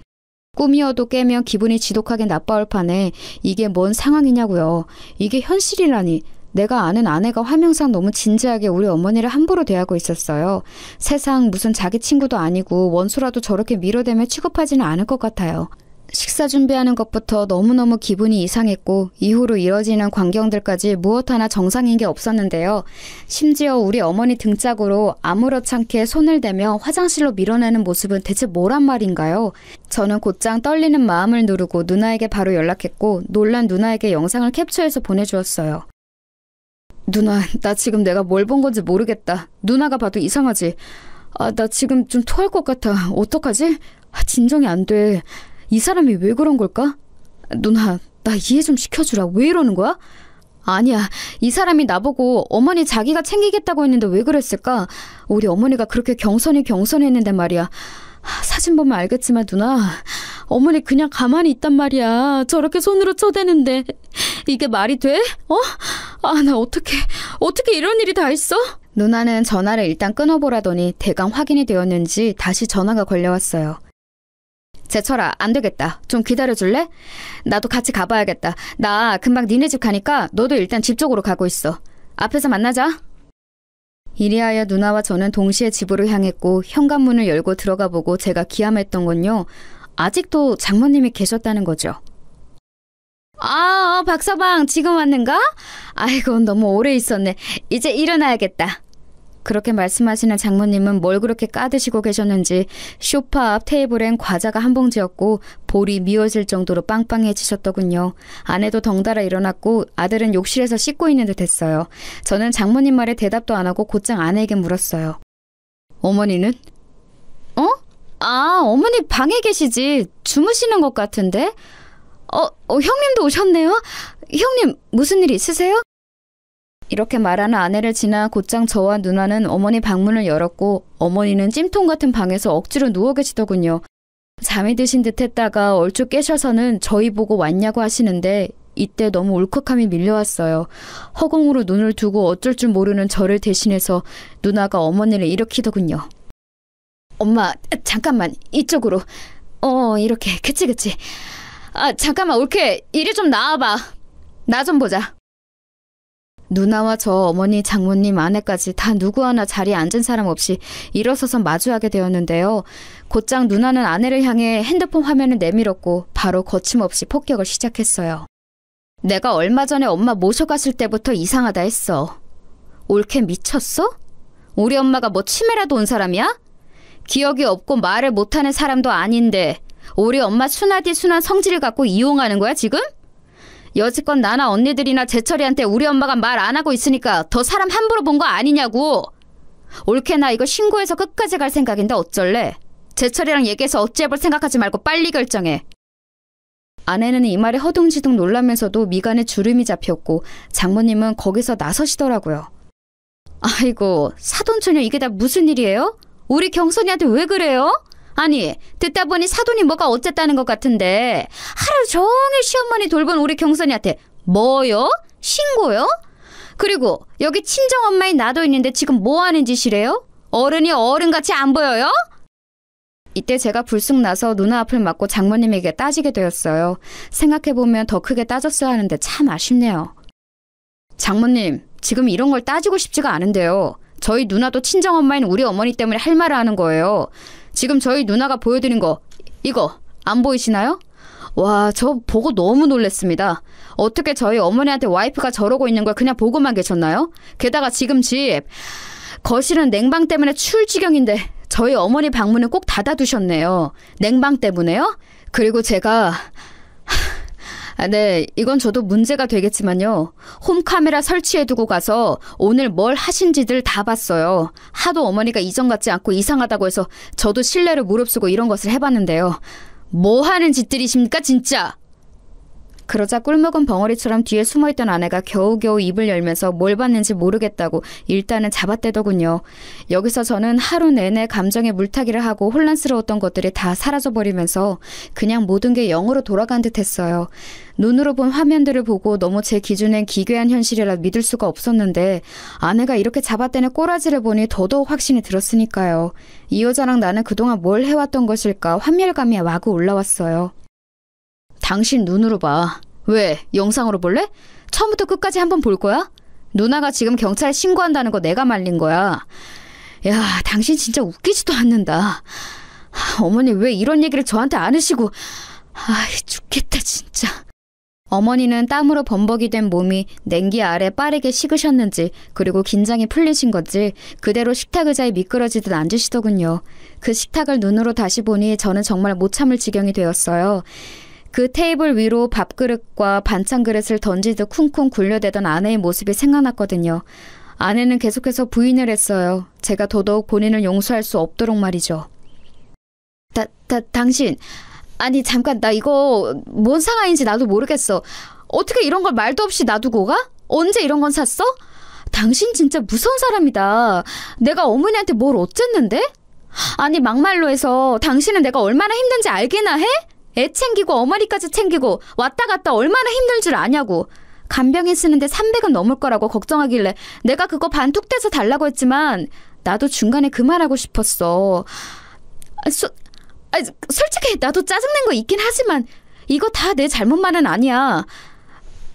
꿈이어도 깨면 기분이 지독하게 나빠올 판에 이게 뭔 상황이냐고요. 이게 현실이라니. 내가 아는 아내가 화면상 너무 진지하게 우리 어머니를 함부로 대하고 있었어요. 세상 무슨 자기 친구도 아니고 원수라도 저렇게 밀어대며 취급하지는 않을 것 같아요. 식사 준비하는 것부터 너무너무 기분이 이상했고 이후로 이어지는 광경들까지 무엇 하나 정상인 게 없었는데요. 심지어 우리 어머니 등짝으로 아무렇지 않게 손을 대며 화장실로 밀어내는 모습은 대체 뭐란 말인가요? 저는 곧장 떨리는 마음을 누르고 누나에게 바로 연락했고 놀란 누나에게 영상을 캡처해서 보내주었어요. 누나, 나 지금 내가 뭘 본 건지 모르겠다. 누나가 봐도 이상하지? 나 지금 좀 토할 것 같아. 어떡하지? 진정이 안 돼. 이 사람이 왜 그런 걸까? 누나, 나 이해 좀 시켜주라. 왜 이러는 거야? 아니야. 이 사람이 나보고 어머니 자기가 챙기겠다고 했는데 왜 그랬을까? 우리 어머니가 그렇게 경선했는데 말이야. 사진 보면 알겠지만 누나, 어머니 그냥 가만히 있단 말이야. 저렇게 손으로 쳐대는데 이게 말이 돼? 나 어떻게 이런 일이 다 있어? 누나는 전화를 일단 끊어보라더니 대강 확인이 되었는지 다시 전화가 걸려왔어요. 제철아, 안 되겠다. 좀 기다려줄래? 나도 같이 가봐야겠다. 나 금방 니네 집 가니까 너도 일단 집 쪽으로 가고 있어. 앞에서 만나자. 이리하여 누나와 저는 동시에 집으로 향했고 현관문을 열고 들어가 보고 제가 기함했던 건요. 아직도 장모님이 계셨다는 거죠. 박서방 지금 왔는가? 아이고, 너무 오래 있었네. 이제 일어나야겠다. 그렇게 말씀하시는 장모님은 뭘 그렇게 까드시고 계셨는지 소파 앞 테이블엔 과자가 한 봉지였고 볼이 미어질 정도로 빵빵해지셨더군요. 아내도 덩달아 일어났고 아들은 욕실에서 씻고 있는 듯 했어요. 저는 장모님 말에 대답도 안 하고 곧장 아내에게 물었어요. 어머니는? 어머니 방에 계시지. 주무시는 것 같은데? 형님도 오셨네요? 형님 무슨 일 있으세요? 이렇게 말하는 아내를 지나 곧장 저와 누나는 어머니 방문을 열었고 어머니는 찜통 같은 방에서 억지로 누워 계시더군요. 잠이 드신 듯 했다가 얼추 깨셔서는 저희 보고 왔냐고 하시는데 이때 너무 울컥함이 밀려왔어요. 허공으로 눈을 두고 어쩔 줄 모르는 저를 대신해서 누나가 어머니를 일으키더군요. 엄마, 잠깐만, 이쪽으로. 이렇게, 그치. 잠깐만, 올케, 이리 좀 나와봐. 나 좀 보자. 누나와 저 어머니, 장모님, 아내까지 다 누구 하나 자리에 앉은 사람 없이 일어서서 마주하게 되었는데요. 곧장 누나는 아내를 향해 핸드폰 화면을 내밀었고 바로 거침없이 폭격을 시작했어요. 내가 얼마 전에 엄마 모셔갔을 때부터 이상하다 했어. 올케 미쳤어? 우리 엄마가 뭐 치매라도 온 사람이야? 기억이 없고 말을 못하는 사람도 아닌데 우리 엄마 순하디 순한 성질을 갖고 이용하는 거야 지금? 여지껏 나나 언니들이나 제철이한테 우리 엄마가 말 안 하고 있으니까 더 사람 함부로 본 거 아니냐고. 올케 나 이거 신고해서 끝까지 갈 생각인데 어쩔래? 제철이랑 얘기해서 어찌해볼 생각하지 말고 빨리 결정해. 아내는 이 말에 허둥지둥 놀라면서도 미간에 주름이 잡혔고 장모님은 거기서 나서시더라고요. 아이고 사돈처녀 이게 다 무슨 일이에요? 우리 경선이한테 왜 그래요? 아니 듣다 보니 사돈이 뭐가 어쨌다는 것 같은데 하루 종일 시어머니 돌본 우리 경선이한테 뭐요? 신고요? 그리고 여기 친정엄마인 나도 있는데 지금 뭐하는 짓이래요? 어른이 어른같이 안 보여요? 이때 제가 불쑥 나서 누나 앞을 막고 장모님에게 따지게 되었어요. 생각해보면 더 크게 따졌어야 하는데 참 아쉽네요. 장모님, 지금 이런 걸 따지고 싶지가 않은데요. 저희 누나도 친정엄마인 우리 어머니 때문에 할 말을 하는 거예요. 지금 저희 누나가 보여드린 거, 이거 안 보이시나요? 와, 저 보고 너무 놀랬습니다. 어떻게 저희 어머니한테 와이프가 저러고 있는 걸 그냥 보고만 계셨나요? 게다가 지금 집 거실은 냉방 때문에 추울 지경인데 저희 어머니 방문을 꼭 닫아두셨네요. 냉방 때문에요? 그리고 제가 네, 이건 저도 문제가 되겠지만요. 홈카메라 설치해두고 가서 오늘 뭘 하신지들 다 봤어요. 하도 어머니가 이전 같지 않고 이상하다고 해서 저도 신뢰를 무릅쓰고 이런 것을 해봤는데요. 뭐 하는 짓들이십니까 진짜? 그러자 꿀먹은 벙어리처럼 뒤에 숨어있던 아내가 겨우겨우 입을 열면서 뭘 봤는지 모르겠다고 일단은 잡아떼더군요. 여기서 저는 하루 내내 감정에 물타기를 하고 혼란스러웠던 것들이 다 사라져버리면서 그냥 모든 게 영으로 돌아간 듯 했어요. 눈으로 본 화면들을 보고 너무 제 기준엔 기괴한 현실이라 믿을 수가 없었는데 아내가 이렇게 잡아떼는 꼬라지를 보니 더더욱 확신이 들었으니까요. 이 여자랑 나는 그동안 뭘 해왔던 것일까 환멸감이 마구 올라왔어요. 당신 눈으로 봐. 왜? 영상으로 볼래? 처음부터 끝까지 한번 볼 거야? 누나가 지금 경찰에 신고한다는 거 내가 말린 거야. 야, 당신 진짜 웃기지도 않는다. 어머니 왜 이런 얘기를 저한테 안 하시고. 아이, 죽겠다 진짜. 어머니는 땀으로 범벅이 된 몸이 냉기 아래 빠르게 식으셨는지 그리고 긴장이 풀리신 건지 그대로 식탁 의자에 미끄러지듯 앉으시더군요. 그 식탁을 눈으로 다시 보니 저는 정말 못 참을 지경이 되었어요. 그 테이블 위로 밥그릇과 반찬 그릇을 던지듯 쿵쿵 굴려대던 아내의 모습이 생각났거든요. 아내는 계속해서 부인을 했어요. 제가 더더욱 본인을 용서할 수 없도록 말이죠. 당신, 아니 잠깐, 나 이거 뭔 상황인지 나도 모르겠어. 어떻게 이런 걸 말도 없이 놔두고 가? 언제 이런 건 샀어? 당신 진짜 무서운 사람이다. 내가 어머니한테 뭘 어쨌는데? 아니 막말로 해서 당신은 내가 얼마나 힘든지 알기나 해? 애 챙기고 어머니까지 챙기고 왔다 갔다 얼마나 힘든 줄 아냐고. 간병인 쓰는데 300은 넘을 거라고 걱정하길래 내가 그거 반뚝 떼서 달라고 했지만 나도 중간에 그만하고 싶었어. 솔직히 나도 짜증낸 거 있긴 하지만 이거 다 내 잘못만은 아니야.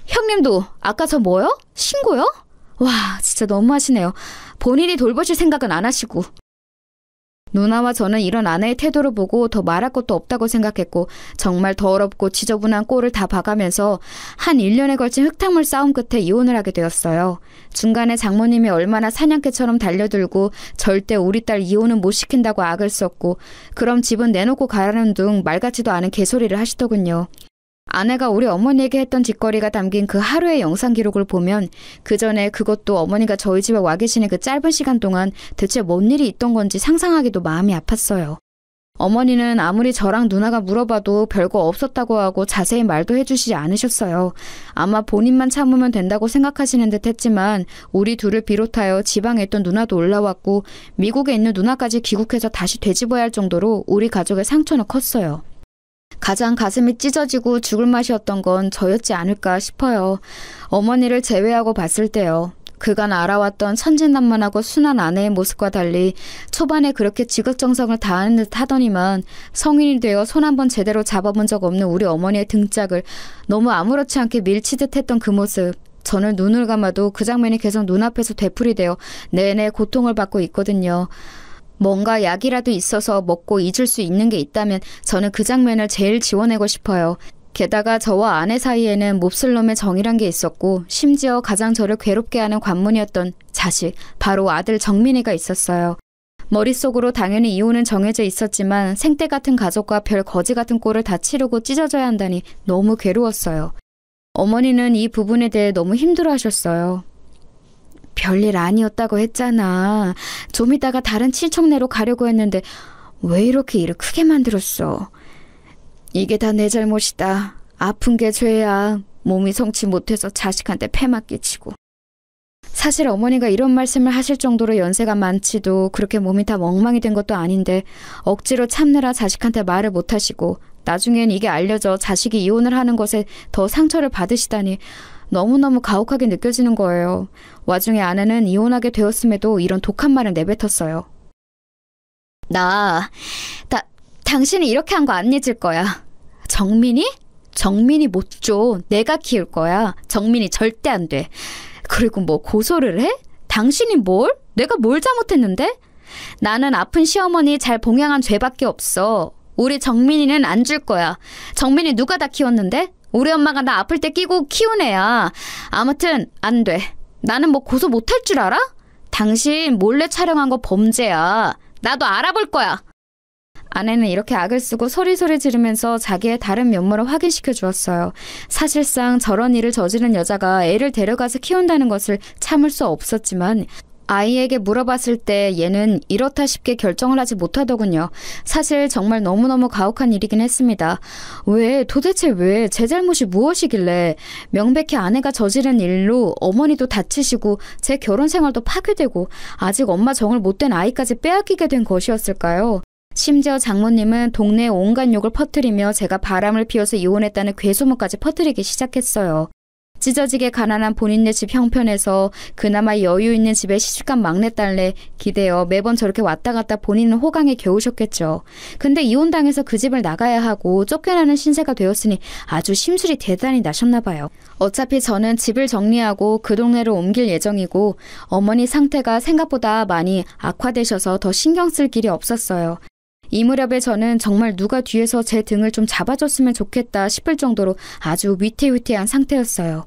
형님도 아까 저 뭐요? 신고요? 와, 진짜 너무하시네요. 본인이 돌보실 생각은 안 하시고. 누나와 저는 이런 아내의 태도를 보고 더 말할 것도 없다고 생각했고 정말 더럽고 지저분한 꼴을 다 봐가면서 한 1년에 걸친 흙탕물 싸움 끝에 이혼을 하게 되었어요. 중간에 장모님이 얼마나 사냥개처럼 달려들고 절대 우리 딸 이혼은 못 시킨다고 악을 썼고 그럼 집은 내놓고 가라는 둥 말 같지도 않은 개소리를 하시더군요. 아내가 우리 어머니에게 했던 짓거리가 담긴 그 하루의 영상 기록을 보면 그 전에 그것도 어머니가 저희 집에 와 계시는 그 짧은 시간 동안 대체 뭔 일이 있던 건지 상상하기도 마음이 아팠어요. 어머니는 아무리 저랑 누나가 물어봐도 별거 없었다고 하고 자세히 말도 해주시지 않으셨어요. 아마 본인만 참으면 된다고 생각하시는 듯 했지만 우리 둘을 비롯하여 지방에 있던 누나도 올라왔고 미국에 있는 누나까지 귀국해서 다시 되짚어야 할 정도로 우리 가족의 상처는 컸어요. 가장 가슴이 찢어지고 죽을 맛이었던 건 저였지 않을까 싶어요. 어머니를 제외하고 봤을 때요. 그간 알아왔던 천진난만하고 순한 아내의 모습과 달리 초반에 그렇게 지극정성을 다하는 듯 하더니만 성인이 되어 손 한 번 제대로 잡아본 적 없는 우리 어머니의 등짝을 너무 아무렇지 않게 밀치듯 했던 그 모습. 저는 눈을 감아도 그 장면이 계속 눈앞에서 되풀이되어 내내 고통을 받고 있거든요. 뭔가 약이라도 있어서 먹고 잊을 수 있는 게 있다면 저는 그 장면을 제일 지워내고 싶어요. 게다가 저와 아내 사이에는 몹쓸 놈의 정이란 게 있었고 심지어 가장 저를 괴롭게 하는 관문이었던 자식, 바로 아들 정민이가 있었어요. 머릿속으로 당연히 이혼은 정해져 있었지만 생떼 같은 가족과 별 거지 같은 꼴을 다 치르고 찢어져야 한다니 너무 괴로웠어요. 어머니는 이 부분에 대해 너무 힘들어하셨어요. 별일 아니었다고 했잖아. 좀 이따가 다른 친척네로 가려고 했는데 왜 이렇게 일을 크게 만들었어? 이게 다 내 잘못이다. 아픈 게 죄야. 몸이 성치 못해서 자식한테 패만 끼치고. 사실 어머니가 이런 말씀을 하실 정도로 연세가 많지도 그렇게 몸이 다 멍망이 된 것도 아닌데 억지로 참느라 자식한테 말을 못하시고 나중엔 이게 알려져 자식이 이혼을 하는 것에 더 상처를 받으시다니 너무너무 가혹하게 느껴지는 거예요. 와중에 아내는 이혼하게 되었음에도 이런 독한 말을 내뱉었어요. 당신이 이렇게 한 거 안 잊을 거야. 정민이? 정민이 못 줘. 내가 키울 거야. 정민이 절대 안 돼. 그리고 뭐 고소를 해? 당신이 뭘? 내가 뭘 잘못했는데? 나는 아픈 시어머니 잘 봉양한 죄밖에 없어. 우리 정민이는 안 줄 거야. 정민이 누가 다 키웠는데? 우리 엄마가 나 아플 때 끼고 키운 애야. 아무튼 안 돼. 나는 뭐 고소 못할 줄 알아? 당신 몰래 촬영한 거 범죄야. 나도 알아볼 거야. 아내는 이렇게 악을 쓰고 소리소리 지르면서 자기의 다른 면모를 확인시켜 주었어요. 사실상 저런 일을 저지른 여자가 애를 데려가서 키운다는 것을 참을 수 없었지만 아이에게 물어봤을 때 얘는 이렇다 싶게 결정을 하지 못하더군요. 사실 정말 너무너무 가혹한 일이긴 했습니다. 도대체 왜 제 잘못이 무엇이길래 명백히 아내가 저지른 일로 어머니도 다치시고 제 결혼 생활도 파괴되고 아직 엄마 정을 못된 아이까지 빼앗기게 된 것이었을까요? 심지어 장모님은 동네에 온갖 욕을 퍼뜨리며 제가 바람을 피워서 이혼했다는 괴소문까지 퍼뜨리기 시작했어요. 찢어지게 가난한 본인네 집 형편에서 그나마 여유 있는 집에 시집간 막내딸내 기대어 매번 저렇게 왔다 갔다 본인은 호강에 겨우셨겠죠. 근데 이혼당해서 그 집을 나가야 하고 쫓겨나는 신세가 되었으니 아주 심술이 대단히 나셨나 봐요. 어차피 저는 집을 정리하고 그 동네로 옮길 예정이고 어머니 상태가 생각보다 많이 악화되셔서 더 신경 쓸 길이 없었어요. 이 무렵에 저는 정말 누가 뒤에서 제 등을 좀 잡아줬으면 좋겠다 싶을 정도로 아주 위태위태한 상태였어요.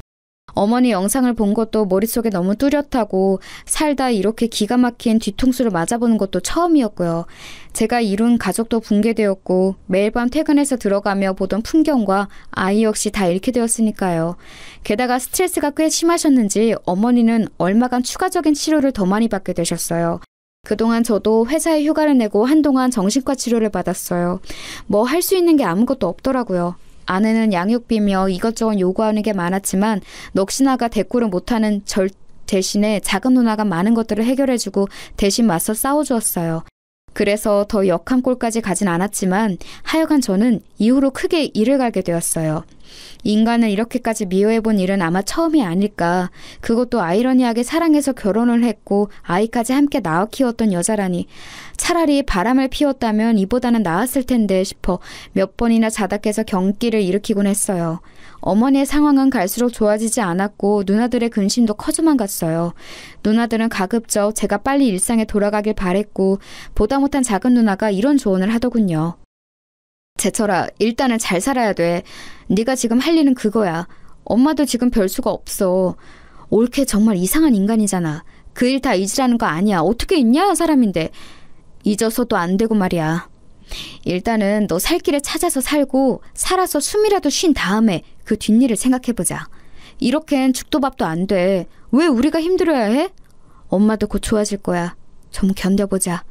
어머니 영상을 본 것도 머릿속에 너무 뚜렷하고 살다 이렇게 기가 막힌 뒤통수를 맞아보는 것도 처음이었고요. 제가 이룬 가족도 붕괴되었고 매일 밤 퇴근해서 들어가며 보던 풍경과 아이 역시 다 잃게 되었으니까요. 게다가 스트레스가 꽤 심하셨는지 어머니는 얼마간 추가적인 치료를 더 많이 받게 되셨어요. 그동안 저도 회사에 휴가를 내고 한동안 정신과 치료를 받았어요. 뭐 할 수 있는 게 아무것도 없더라고요. 아내는 양육비며 이것저것 요구하는 게 많았지만 넋이나가 대꾸를 못하는 절 대신에 작은 누나가 많은 것들을 해결해주고 대신 맞서 싸워주었어요. 그래서 더 역한 꼴까지 가진 않았지만 하여간 저는 이후로 크게 일을 갈게 되었어요. 인간을 이렇게까지 미워해본 일은 아마 처음이 아닐까. 그것도 아이러니하게 사랑해서 결혼을 했고 아이까지 함께 낳아 키웠던 여자라니. 차라리 바람을 피웠다면 이보다는 나았을 텐데 싶어 몇 번이나 자다 깨서 경기를 일으키곤 했어요. 어머니의 상황은 갈수록 좋아지지 않았고 누나들의 근심도 커져만 갔어요. 누나들은 가급적 제가 빨리 일상에 돌아가길 바랬고 보다 못한 작은 누나가 이런 조언을 하더군요. 제철아, 일단은 잘 살아야 돼. 네가 지금 할 일은 그거야. 엄마도 지금 별수가 없어. 올케 정말 이상한 인간이잖아. 그 일 다 잊으라는 거 아니야. 어떻게 잊냐 사람인데. 잊어서도 안 되고 말이야. 일단은 너 살 길을 찾아서 살고 살아서 숨이라도 쉰 다음에 그 뒷일을 생각해보자. 이렇게는 죽도 밥도 안 돼. 왜 우리가 힘들어야 해? 엄마도 곧 좋아질 거야. 좀 견뎌보자.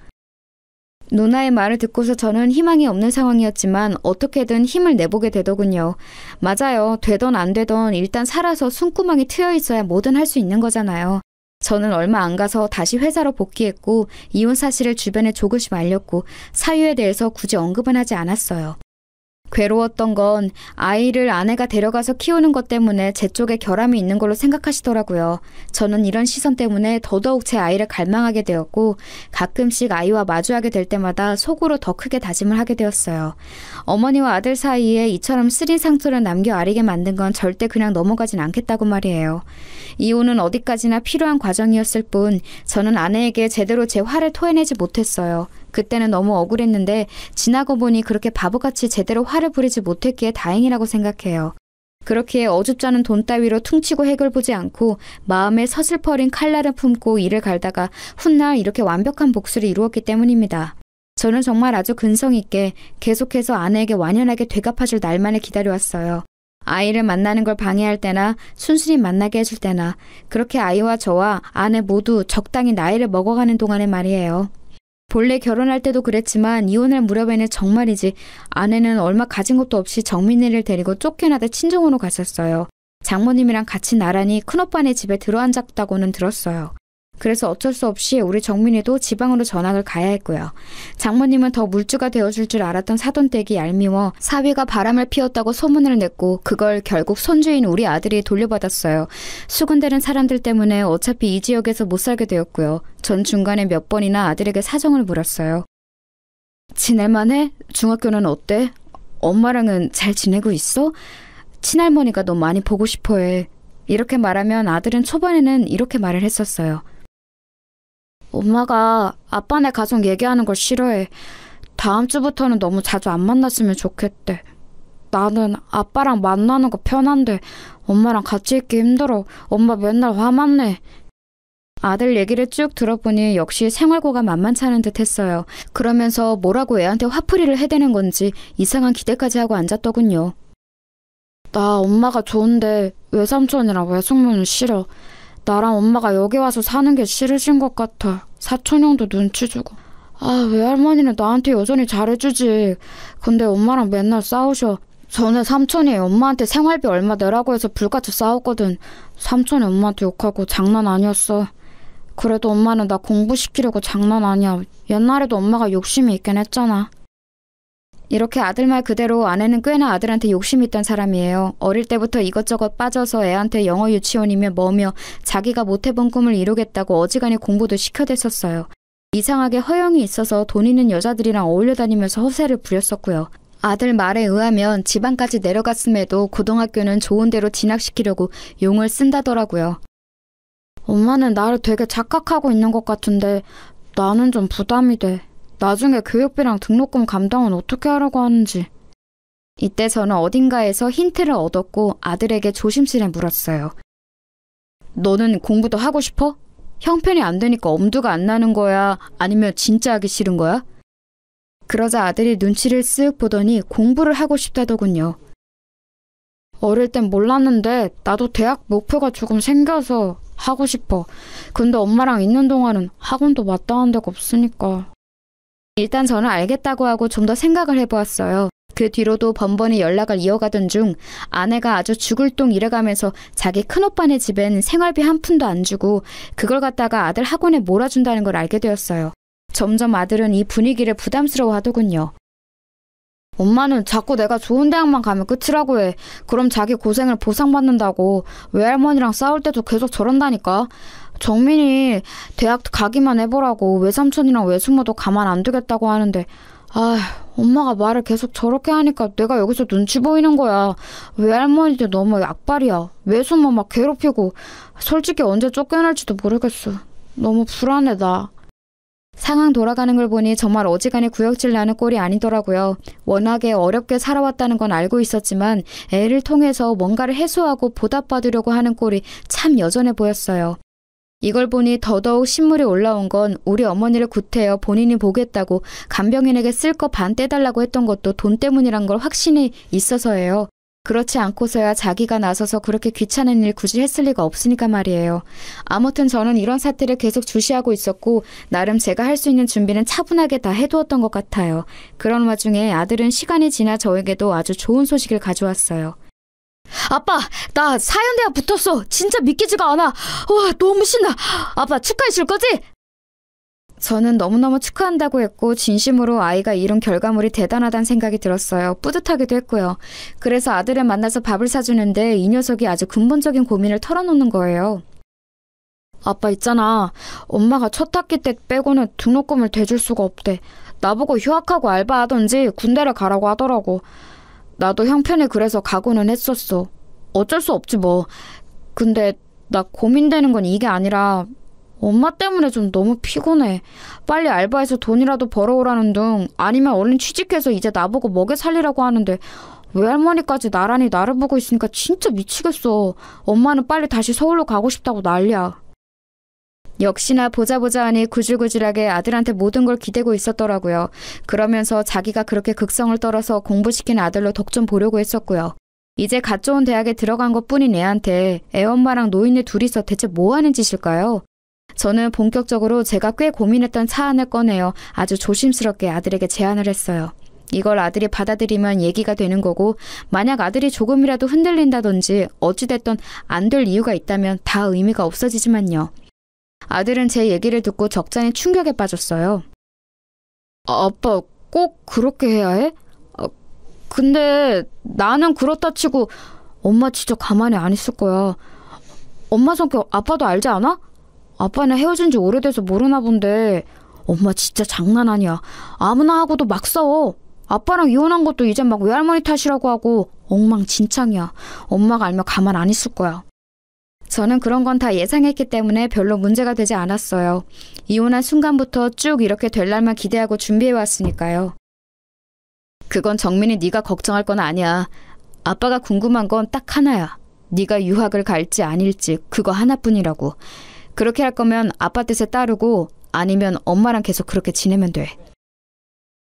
누나의 말을 듣고서 저는 희망이 없는 상황이었지만 어떻게든 힘을 내보게 되더군요. 맞아요. 되던 안 되던 일단 살아서 숨구멍이 트여 있어야 뭐든 할 수 있는 거잖아요. 저는 얼마 안 가서 다시 회사로 복귀했고 이혼 사실을 주변에 조금씩 알렸고 사유에 대해서 굳이 언급은 하지 않았어요. 괴로웠던 건 아이를 아내가 데려가서 키우는 것 때문에 제 쪽에 결함이 있는 걸로 생각하시더라고요. 저는 이런 시선 때문에 더더욱 제 아이를 갈망하게 되었고 가끔씩 아이와 마주하게 될 때마다 속으로 더 크게 다짐을 하게 되었어요. 어머니와 아들 사이에 이처럼 쓰린 상처를 남겨 아리게 만든 건 절대 그냥 넘어가진 않겠다고 말이에요. 이혼은 어디까지나 필요한 과정이었을 뿐 저는 아내에게 제대로 제 화를 토해내지 못했어요. 그때는 너무 억울했는데 지나고 보니 그렇게 바보같이 제대로 화를 부리지 못했기에 다행이라고 생각해요. 그렇게 어줍지 않은 돈 따위로 퉁치고 해결 보지 않고 마음에 서슬퍼린 칼날을 품고 일을 갈다가 훗날 이렇게 완벽한 복수를 이루었기 때문입니다. 저는 정말 아주 근성 있게 계속해서 아내에게 완연하게 되갚아줄 날만을 기다려왔어요. 아이를 만나는 걸 방해할 때나 순순히 만나게 해줄 때나 그렇게 아이와 저와 아내 모두 적당히 나이를 먹어가는 동안의 말이에요. 본래 결혼할 때도 그랬지만 이혼할 무렵에는 정말이지 아내는 얼마 가진 것도 없이 정민이를 데리고 쫓겨나다 친정으로 갔었어요. 장모님이랑 같이 나란히 큰오빠네 집에 들어앉았다고는 들었어요. 그래서 어쩔 수 없이 우리 정민이도 지방으로 전학을 가야 했고요. 장모님은 더 물주가 되어줄 줄 알았던 사돈댁이 얄미워 사위가 바람을 피웠다고 소문을 냈고 그걸 결국 손주인 우리 아들이 돌려받았어요. 수군대는 사람들 때문에 어차피 이 지역에서 못 살게 되었고요. 전 중간에 몇 번이나 아들에게 사정을 물었어요. 지낼만해? 중학교는 어때? 엄마랑은 잘 지내고 있어? 친할머니가 너 많이 보고 싶어해. 이렇게 말하면 아들은 초반에는 이렇게 말을 했었어요. 엄마가 아빠네 가족 얘기하는 걸 싫어해. 다음 주부터는 너무 자주 안 만났으면 좋겠대. 나는 아빠랑 만나는 거 편한데 엄마랑 같이 있기 힘들어. 엄마 맨날 화만 내. 아들 얘기를 쭉 들어보니 역시 생활고가 만만치 않은 듯 했어요. 그러면서 뭐라고 애한테 화풀이를 해대는 건지 이상한 기대까지 하고 앉았더군요. 나 엄마가 좋은데 외삼촌이랑 외숙모는 싫어. 나랑 엄마가 여기 와서 사는 게 싫으신 것 같아. 사촌 형도 눈치 주고. 아, 외할머니는 나한테 여전히 잘해주지. 근데 엄마랑 맨날 싸우셔. 전에 삼촌이 엄마한테 생활비 얼마 내라고 해서 불같이 싸웠거든. 삼촌이 엄마한테 욕하고 장난 아니었어. 그래도 엄마는 나 공부시키려고 장난 아니야. 옛날에도 엄마가 욕심이 있긴 했잖아. 이렇게 아들 말 그대로 아내는 꽤나 아들한테 욕심이 있던 사람이에요. 어릴 때부터 이것저것 빠져서 애한테 영어 유치원이며 뭐며 자기가 못해본 꿈을 이루겠다고 어지간히 공부도 시켜댔었어요. 이상하게 허영이 있어서 돈 있는 여자들이랑 어울려 다니면서 허세를 부렸었고요. 아들 말에 의하면 지방까지 내려갔음에도 고등학교는 좋은 데로 진학시키려고 용을 쓴다더라고요. 엄마는 나를 되게 착각하고 있는 것 같은데 나는 좀 부담이 돼. 나중에 교육비랑 등록금 감당은 어떻게 하려고 하는지. 이때 저는 어딘가에서 힌트를 얻었고 아들에게 조심스레 물었어요. 너는 공부도 하고 싶어? 형편이 안 되니까 엄두가 안 나는 거야? 아니면 진짜 하기 싫은 거야? 그러자 아들이 눈치를 쓱 보더니 공부를 하고 싶다더군요. 어릴 땐 몰랐는데 나도 대학 목표가 조금 생겨서 하고 싶어. 근데 엄마랑 있는 동안은 학원도 마땅한 데가 없으니까. 일단 저는 알겠다고 하고 좀 더 생각을 해보았어요. 그 뒤로도 번번이 연락을 이어가던 중 아내가 아주 죽을 똥 이래가면서 자기 큰오빠네 집엔 생활비 한 푼도 안 주고 그걸 갖다가 아들 학원에 몰아준다는 걸 알게 되었어요. 점점 아들은 이 분위기를 부담스러워하더군요. 엄마는 자꾸 내가 좋은 대학만 가면 끝이라고 해. 그럼 자기 고생을 보상받는다고. 외할머니랑 싸울 때도 계속 저런다니까. 정민이 대학 가기만 해보라고 외삼촌이랑 외숙모도 가만 안 두겠다고 하는데 엄마가 말을 계속 저렇게 하니까 내가 여기서 눈치 보이는 거야. 외할머니도 너무 악발이야. 외숙모 막 괴롭히고 솔직히 언제 쫓겨날지도 모르겠어. 너무 불안해 나. 상황 돌아가는 걸 보니 정말 어지간히 구역질 나는 꼴이 아니더라고요. 워낙에 어렵게 살아왔다는 건 알고 있었지만 애를 통해서 뭔가를 해소하고 보답받으려고 하는 꼴이 참 여전해 보였어요. 이걸 보니 더더욱 신물이 올라온 건 우리 어머니를 구태여 본인이 보겠다고 간병인에게 쓸 거 반 떼달라고 했던 것도 돈 때문이란 걸 확신이 있어서예요. 그렇지 않고서야 자기가 나서서 그렇게 귀찮은 일 굳이 했을 리가 없으니까 말이에요. 아무튼 저는 이런 사태를 계속 주시하고 있었고 나름 제가 할 수 있는 준비는 차분하게 다 해두었던 것 같아요. 그런 와중에 아들은 시간이 지나 저에게도 아주 좋은 소식을 가져왔어요. 아빠, 나 사연대학 붙었어. 진짜 믿기지가 않아. 와, 너무 신나. 아빠 축하해 줄 거지? 저는 너무너무 축하한다고 했고 진심으로 아이가 이룬 결과물이 대단하다는 생각이 들었어요. 뿌듯하기도 했고요. 그래서 아들을 만나서 밥을 사주는데 이 녀석이 아주 근본적인 고민을 털어놓는 거예요. 아빠 있잖아. 엄마가 첫 학기 때 빼고는 등록금을 대줄 수가 없대. 나보고 휴학하고 알바하던지 군대를 가라고 하더라고. 나도 형편이 그래서 가고는 했었어. 어쩔 수 없지 뭐. 근데 나 고민되는 건 이게 아니라 엄마 때문에 좀 너무 피곤해. 빨리 알바해서 돈이라도 벌어오라는 둥 아니면 얼른 취직해서 이제 나보고 먹여 살리라고 하는데 외할머니까지 나란히 나를 보고 있으니까 진짜 미치겠어. 엄마는 빨리 다시 서울로 가고 싶다고 난리야. 역시나 보자 하니 구질구질하게 아들한테 모든 걸 기대고 있었더라고요. 그러면서 자기가 그렇게 극성을 떨어서 공부시킨 아들로 덕 좀 보려고 했었고요. 이제 갓 좋은 대학에 들어간 것뿐인 애한테 애엄마랑 노인네 둘이서 대체 뭐 하는 짓일까요? 저는 본격적으로 제가 꽤 고민했던 사안을 꺼내어 아주 조심스럽게 아들에게 제안을 했어요. 이걸 아들이 받아들이면 얘기가 되는 거고 만약 아들이 조금이라도 흔들린다든지 어찌됐든 안 될 이유가 있다면 다 의미가 없어지지만요. 아들은 제 얘기를 듣고 적잖이 충격에 빠졌어요. 아빠 꼭 그렇게 해야 해? 근데 나는 그렇다 치고 엄마 진짜 가만히 안 있을 거야. 엄마 성격 아빠도 알지 않아? 아빠는 헤어진 지 오래돼서 모르나 본데 엄마 진짜 장난 아니야. 아무나 하고도 막 싸워. 아빠랑 이혼한 것도 이제 막 외할머니 탓이라고 하고 엉망진창이야. 엄마가 알면 가만 안 있을 거야. 저는 그런 건 다 예상했기 때문에 별로 문제가 되지 않았어요. 이혼한 순간부터 쭉 이렇게 될 날만 기대하고 준비해왔으니까요. 그건 정민이 네가 걱정할 건 아니야. 아빠가 궁금한 건 딱 하나야. 네가 유학을 갈지 아닐지 그거 하나뿐이라고. 그렇게 할 거면 아빠 뜻에 따르고 아니면 엄마랑 계속 그렇게 지내면 돼.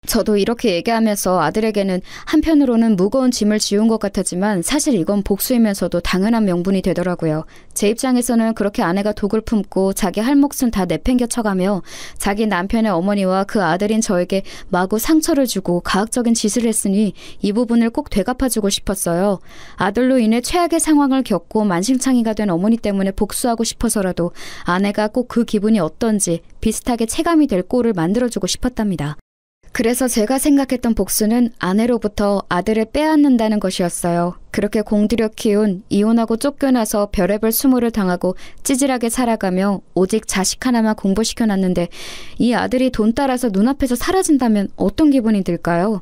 저도 이렇게 얘기하면서 아들에게는 한편으로는 무거운 짐을 지운 것 같았지만 사실 이건 복수이면서도 당연한 명분이 되더라고요. 제 입장에서는 그렇게 아내가 독을 품고 자기 할 몫은 다 내팽겨 쳐가며 자기 남편의 어머니와 그 아들인 저에게 마구 상처를 주고 가학적인 짓을 했으니 이 부분을 꼭 되갚아주고 싶었어요. 아들로 인해 최악의 상황을 겪고 만신창이가 된 어머니 때문에 복수하고 싶어서라도 아내가 꼭 그 기분이 어떤지 비슷하게 체감이 될 꼴을 만들어주고 싶었답니다. 그래서 제가 생각했던 복수는 아내로부터 아들을 빼앗는다는 것이었어요. 그렇게 공들여 키운 이혼하고 쫓겨나서 별의별 수모를 당하고 찌질하게 살아가며 오직 자식 하나만 공부시켜놨는데 이 아들이 돈 따라서 눈앞에서 사라진다면 어떤 기분이 들까요?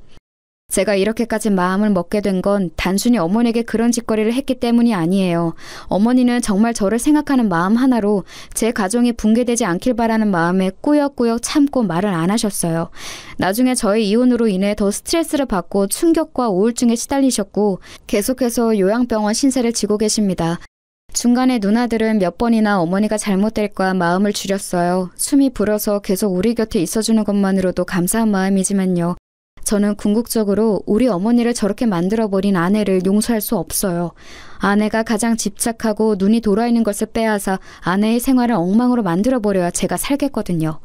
제가 이렇게까지 마음을 먹게 된 건 단순히 어머니에게 그런 짓거리를 했기 때문이 아니에요. 어머니는 정말 저를 생각하는 마음 하나로 제 가정이 붕괴되지 않길 바라는 마음에 꾸역꾸역 참고 말을 안 하셨어요. 나중에 저의 이혼으로 인해 더 스트레스를 받고 충격과 우울증에 시달리셨고 계속해서 요양병원 신세를 지고 계십니다. 중간에 누나들은 몇 번이나 어머니가 잘못될까 마음을 줄였어요. 숨이 불어서 계속 우리 곁에 있어주는 것만으로도 감사한 마음이지만요. 저는 궁극적으로 우리 어머니를 저렇게 만들어버린 아내를 용서할 수 없어요. 아내가 가장 집착하고 눈이 돌아있는 것을 빼앗아 아내의 생활을 엉망으로 만들어버려야 제가 살겠거든요.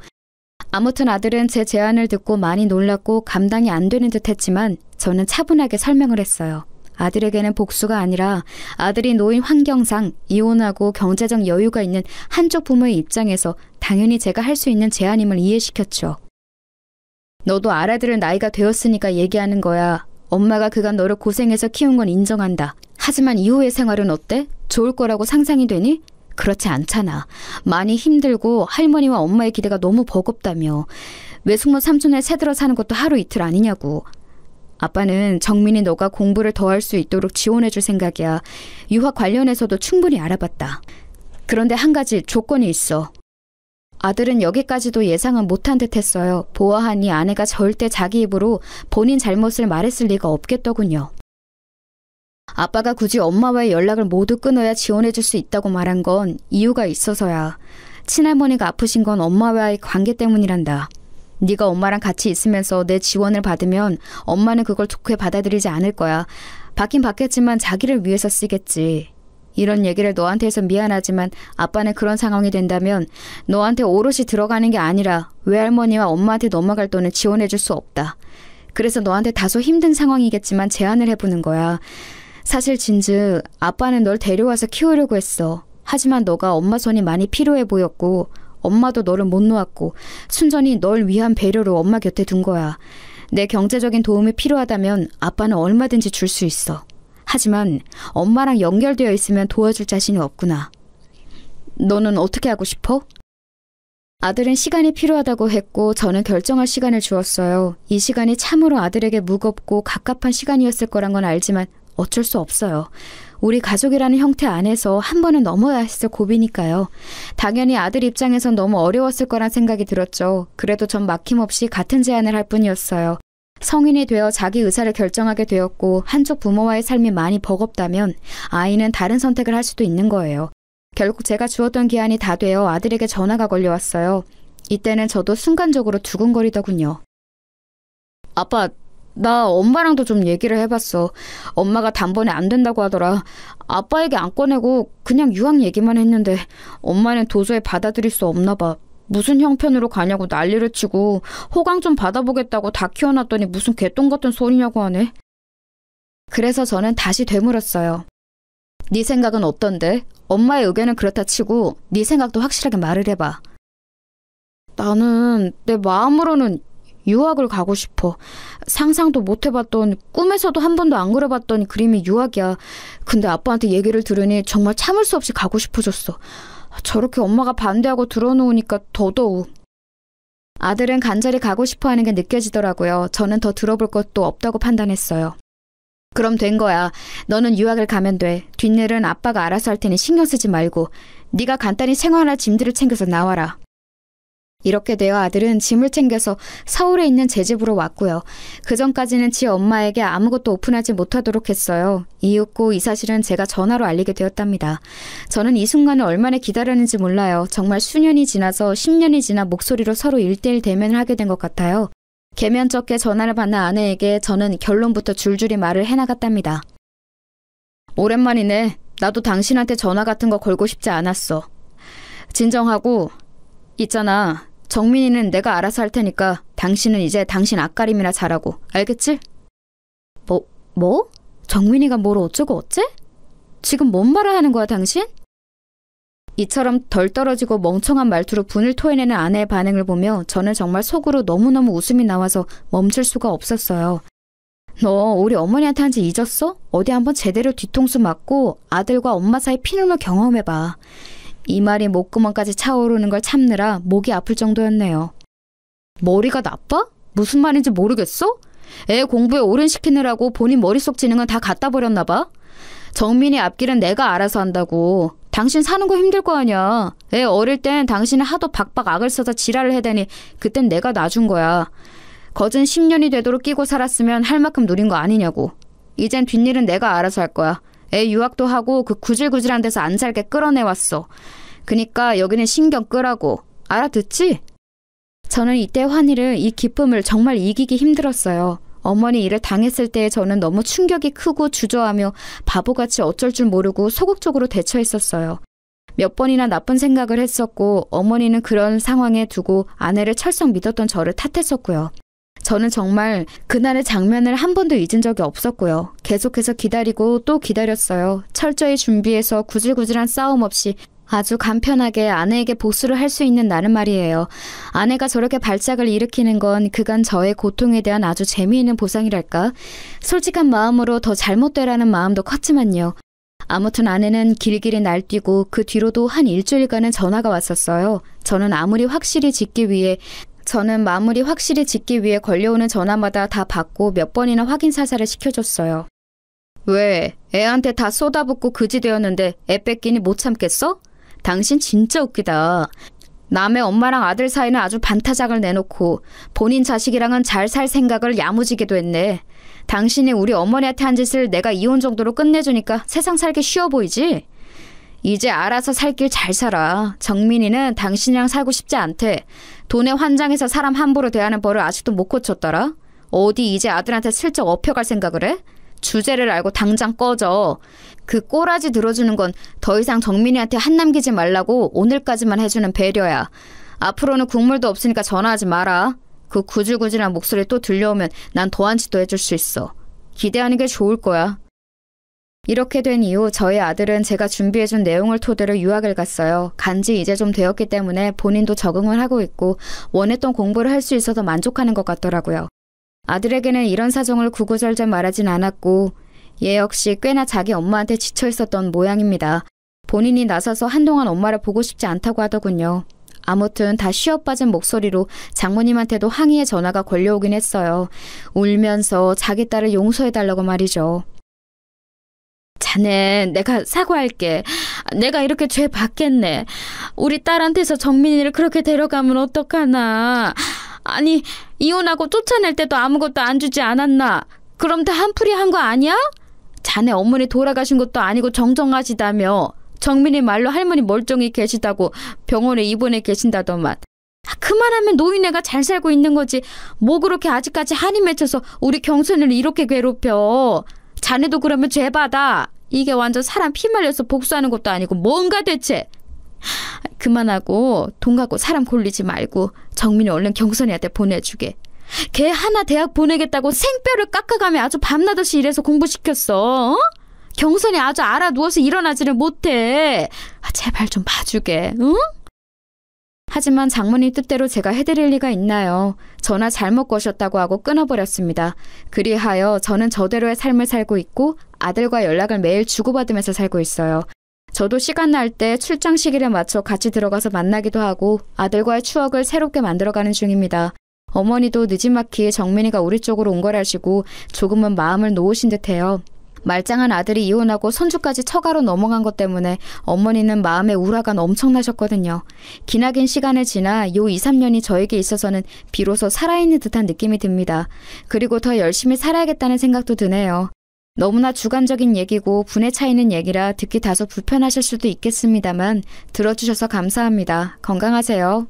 아무튼 아들은 제 제안을 듣고 많이 놀랐고 감당이 안 되는 듯 했지만 저는 차분하게 설명을 했어요. 아들에게는 복수가 아니라 아들이 놓인 환경상 이혼하고 경제적 여유가 있는 한쪽 부모의 입장에서 당연히 제가 할 수 있는 제안임을 이해시켰죠. 너도 알아들을 나이가 되었으니까 얘기하는 거야. 엄마가 그간 너를 고생해서 키운 건 인정한다. 하지만 이후의 생활은 어때? 좋을 거라고 상상이 되니? 그렇지 않잖아. 많이 힘들고 할머니와 엄마의 기대가 너무 버겁다며. 외숙모 삼촌에 새들어 사는 것도 하루 이틀 아니냐고. 아빠는 정민이 너가 공부를 더 할 수 있도록 지원해줄 생각이야. 유학 관련해서도 충분히 알아봤다. 그런데 한 가지 조건이 있어. 아들은 여기까지도 예상은 못한 듯 했어요. 보아하니 아내가 절대 자기 입으로 본인 잘못을 말했을 리가 없겠더군요. 아빠가 굳이 엄마와의 연락을 모두 끊어야 지원해줄 수 있다고 말한 건 이유가 있어서야. 친할머니가 아프신 건 엄마와의 관계 때문이란다. 네가 엄마랑 같이 있으면서 내 지원을 받으면 엄마는 그걸 좋게 받아들이지 않을 거야. 받긴 받겠지만 자기를 위해서 쓰겠지. 이런 얘기를 너한테 해서 미안하지만 아빠는 그런 상황이 된다면 너한테 오롯이 들어가는 게 아니라 외할머니와 엄마한테 넘어갈 돈을 지원해줄 수 없다. 그래서 너한테 다소 힘든 상황이겠지만 제안을 해보는 거야. 사실 진즉 아빠는 널 데려와서 키우려고 했어. 하지만 너가 엄마 손이 많이 필요해 보였고 엄마도 너를 못 놓았고 순전히 널 위한 배려로 엄마 곁에 둔 거야. 내 경제적인 도움이 필요하다면 아빠는 얼마든지 줄 수 있어. 하지만 엄마랑 연결되어 있으면 도와줄 자신이 없구나. 너는 어떻게 하고 싶어? 아들은 시간이 필요하다고 했고 저는 결정할 시간을 주었어요. 이 시간이 참으로 아들에게 무겁고 갑갑한 시간이었을 거란 건 알지만 어쩔 수 없어요. 우리 가족이라는 형태 안에서 한 번은 넘어야 했을 고비니까요. 당연히 아들 입장에선 너무 어려웠을 거란 생각이 들었죠. 그래도 전 막힘없이 같은 제안을 할 뿐이었어요. 성인이 되어 자기 의사를 결정하게 되었고 한쪽 부모와의 삶이 많이 버겁다면 아이는 다른 선택을 할 수도 있는 거예요. 결국 제가 주었던 기한이 다 되어 아들에게 전화가 걸려왔어요. 이때는 저도 순간적으로 두근거리더군요. 아빠, 나 엄마랑도 좀 얘기를 해봤어. 엄마가 단번에 안 된다고 하더라. 아빠에게 안 꺼내고 그냥 유학 얘기만 했는데 엄마는 도저히 받아들일 수 없나 봐. 무슨 형편으로 가냐고 난리를 치고 호강 좀 받아보겠다고 다 키워놨더니 무슨 개똥 같은 소리냐고 하네. 그래서 저는 다시 되물었어요. 네 생각은 어떤데? 엄마의 의견은 그렇다 치고 네 생각도 확실하게 말을 해봐. 나는 내 마음으로는 유학을 가고 싶어. 상상도 못 해봤던, 꿈에서도 한 번도 안 그려봤던 그림이 유학이야. 근데 아빠한테 얘기를 들으니 정말 참을 수 없이 가고 싶어졌어. 저렇게 엄마가 반대하고 들어놓으니까 더더욱. 아들은 간절히 가고 싶어하는 게 느껴지더라고요. 저는 더 들어볼 것도 없다고 판단했어요. 그럼 된 거야. 너는 유학을 가면 돼. 뒷일은 아빠가 알아서 할 테니 신경 쓰지 말고 네가 간단히 생활할 짐들을 챙겨서 나와라. 이렇게 되어 아들은 짐을 챙겨서 서울에 있는 제 집으로 왔고요. 그전까지는 지 엄마에게 아무것도 오픈하지 못하도록 했어요. 이윽고 이 사실은 제가 전화로 알리게 되었답니다. 저는 이 순간을 얼마나 기다렸는지 몰라요. 정말 수년이 지나서 10년이 지나 목소리로 서로 1:1 대면을 하게 된 것 같아요. 개면쩍게 전화를 받는 아내에게 저는 결론부터 줄줄이 말을 해나갔답니다. 오랜만이네. 나도 당신한테 전화 같은 거 걸고 싶지 않았어. 진정하고 있잖아. 정민이는 내가 알아서 할 테니까 당신은 이제 당신 앞가림이나 잘하고. 알겠지? 뭐? 정민이가 뭘 어쩌고 어째? 지금 뭔 말을 하는 거야 당신? 이처럼 덜 떨어지고 멍청한 말투로 분을 토해내는 아내의 반응을 보며 저는 정말 속으로 너무너무 웃음이 나와서 멈출 수가 없었어요. 너 우리 어머니한테 한 지 잊었어? 어디 한번 제대로 뒤통수 맞고 아들과 엄마 사이 피눈물 경험해봐. 이 말이 목구멍까지 차오르는 걸 참느라 목이 아플 정도였네요. 머리가 나빠? 무슨 말인지 모르겠어? 애 공부에 오른시키느라고 본인 머릿속 지능은 다 갖다 버렸나 봐. 정민이 앞길은 내가 알아서 한다고. 당신 사는 거 힘들 거 아니야. 애 어릴 땐 당신이 하도 박박 악을 써서 지랄을 해대니 그땐 내가 놔준 거야. 거진 10년이 되도록 끼고 살았으면 할 만큼 누린 거 아니냐고. 이젠 뒷일은 내가 알아서 할 거야. 애 유학도 하고 그 구질구질한 데서 안 살게 끌어내왔어. 그니까 여기는 신경 끄라고. 알아듣지? 저는 이때 환희를, 이 기쁨을 정말 이기기 힘들었어요. 어머니 일을 당했을 때 저는 너무 충격이 크고 주저하며 바보같이 어쩔 줄 모르고 소극적으로 대처했었어요. 몇 번이나 나쁜 생각을 했었고 어머니는 그런 상황에 두고 아내를 철썩 믿었던 저를 탓했었고요. 저는 정말 그날의 장면을 한 번도 잊은 적이 없었고요. 계속해서 기다리고 또 기다렸어요. 철저히 준비해서 구질구질한 싸움 없이 아주 간편하게 아내에게 복수를 할 수 있는 나는 말이에요. 아내가 저렇게 발작을 일으키는 건 그간 저의 고통에 대한 아주 재미있는 보상이랄까? 솔직한 마음으로 더 잘못되라는 마음도 컸지만요. 아무튼 아내는 길길이 날뛰고 그 뒤로도 한 일주일간은 전화가 왔었어요. 저는 마무리 확실히 짓기 위해 걸려오는 전화마다 다 받고 몇 번이나 확인 사살을 시켜줬어요. 왜? 애한테 다 쏟아붓고 그지 되었는데 애 뺏기니 못 참겠어? 당신 진짜 웃기다. 남의 엄마랑 아들 사이는 아주 반타작을 내놓고 본인 자식이랑은 잘 살 생각을 야무지게도 했네. 당신이 우리 어머니한테 한 짓을 내가 이혼 정도로 끝내주니까 세상 살기 쉬워 보이지? 이제 알아서 살 길 잘 살아. 정민이는 당신이랑 살고 싶지 않대. 돈에 환장해서 사람 함부로 대하는 벌을 아직도 못 고쳤더라. 어디 이제 아들한테 슬쩍 업혀갈 생각을 해? 주제를 알고 당장 꺼져. 그 꼬라지 들어주는 건 더 이상 정민이한테 한 남기지 말라고 오늘까지만 해주는 배려야. 앞으로는 국물도 없으니까 전화하지 마라. 그 구질구질한 목소리 또 들려오면 난 더한 짓도 해줄 수 있어. 기대하는 게 좋을 거야. 이렇게 된 이후 저희 아들은 제가 준비해준 내용을 토대로 유학을 갔어요. 간지 이제 좀 되었기 때문에 본인도 적응을 하고 있고 원했던 공부를 할 수 있어서 만족하는 것 같더라고요. 아들에게는 이런 사정을 구구절절 말하진 않았고 얘 역시 꽤나 자기 엄마한테 지쳐 있었던 모양입니다. 본인이 나서서 한동안 엄마를 보고 싶지 않다고 하더군요. 아무튼 다 쉬어빠진 목소리로 장모님한테도 항의의 전화가 걸려오긴 했어요. 울면서 자기 딸을 용서해달라고 말이죠. 자네, 내가 사과할게. 내가 이렇게 죄 받겠네. 우리 딸한테서 정민이를 그렇게 데려가면 어떡하나. 아니, 이혼하고 쫓아낼 때도 아무것도 안 주지 않았나. 그럼 다 한풀이 한 거 아니야? 자네 어머니 돌아가신 것도 아니고 정정하시다며. 정민이 말로 할머니 멀쩡히 계시다고 병원에 입원해 계신다더만. 그만하면 노인네가 잘 살고 있는 거지. 뭐 그렇게 아직까지 한이 맺혀서 우리 경선이를 이렇게 괴롭혀. 자네도 그러면 죄받아. 이게 완전 사람 피 말려서 복수하는 것도 아니고 뭔가 대체. 그만하고 돈 갖고 사람 골리지 말고 정민이 얼른 경선이한테 보내주게. 걔 하나 대학 보내겠다고 생뼈를 깎아가며 아주 밤낮없이 일해서 공부시켰어. 어? 경선이 아주 알아 누워서 일어나지를 못해. 제발 좀 봐주게. 응? 하지만 장모님 뜻대로 제가 해드릴 리가 있나요? 전화 잘못 거셨다고 하고 끊어버렸습니다. 그리하여 저는 저대로의 삶을 살고 있고 아들과 연락을 매일 주고받으면서 살고 있어요. 저도 시간 날 때 출장 시기를 맞춰 같이 들어가서 만나기도 하고 아들과의 추억을 새롭게 만들어가는 중입니다. 어머니도 느지막이 정민이가 우리 쪽으로 온 걸 아시고 조금은 마음을 놓으신 듯해요. 말짱한 아들이 이혼하고 손주까지 처가로 넘어간 것 때문에 어머니는 마음에 우라가 엄청나셨거든요. 기나긴 시간을 지나 요 2, 3년이 저에게 있어서는 비로소 살아있는 듯한 느낌이 듭니다. 그리고 더 열심히 살아야겠다는 생각도 드네요. 너무나 주관적인 얘기고 분에 차이는 얘기라 듣기 다소 불편하실 수도 있겠습니다만 들어주셔서 감사합니다. 건강하세요.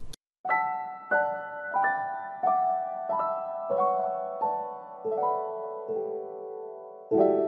you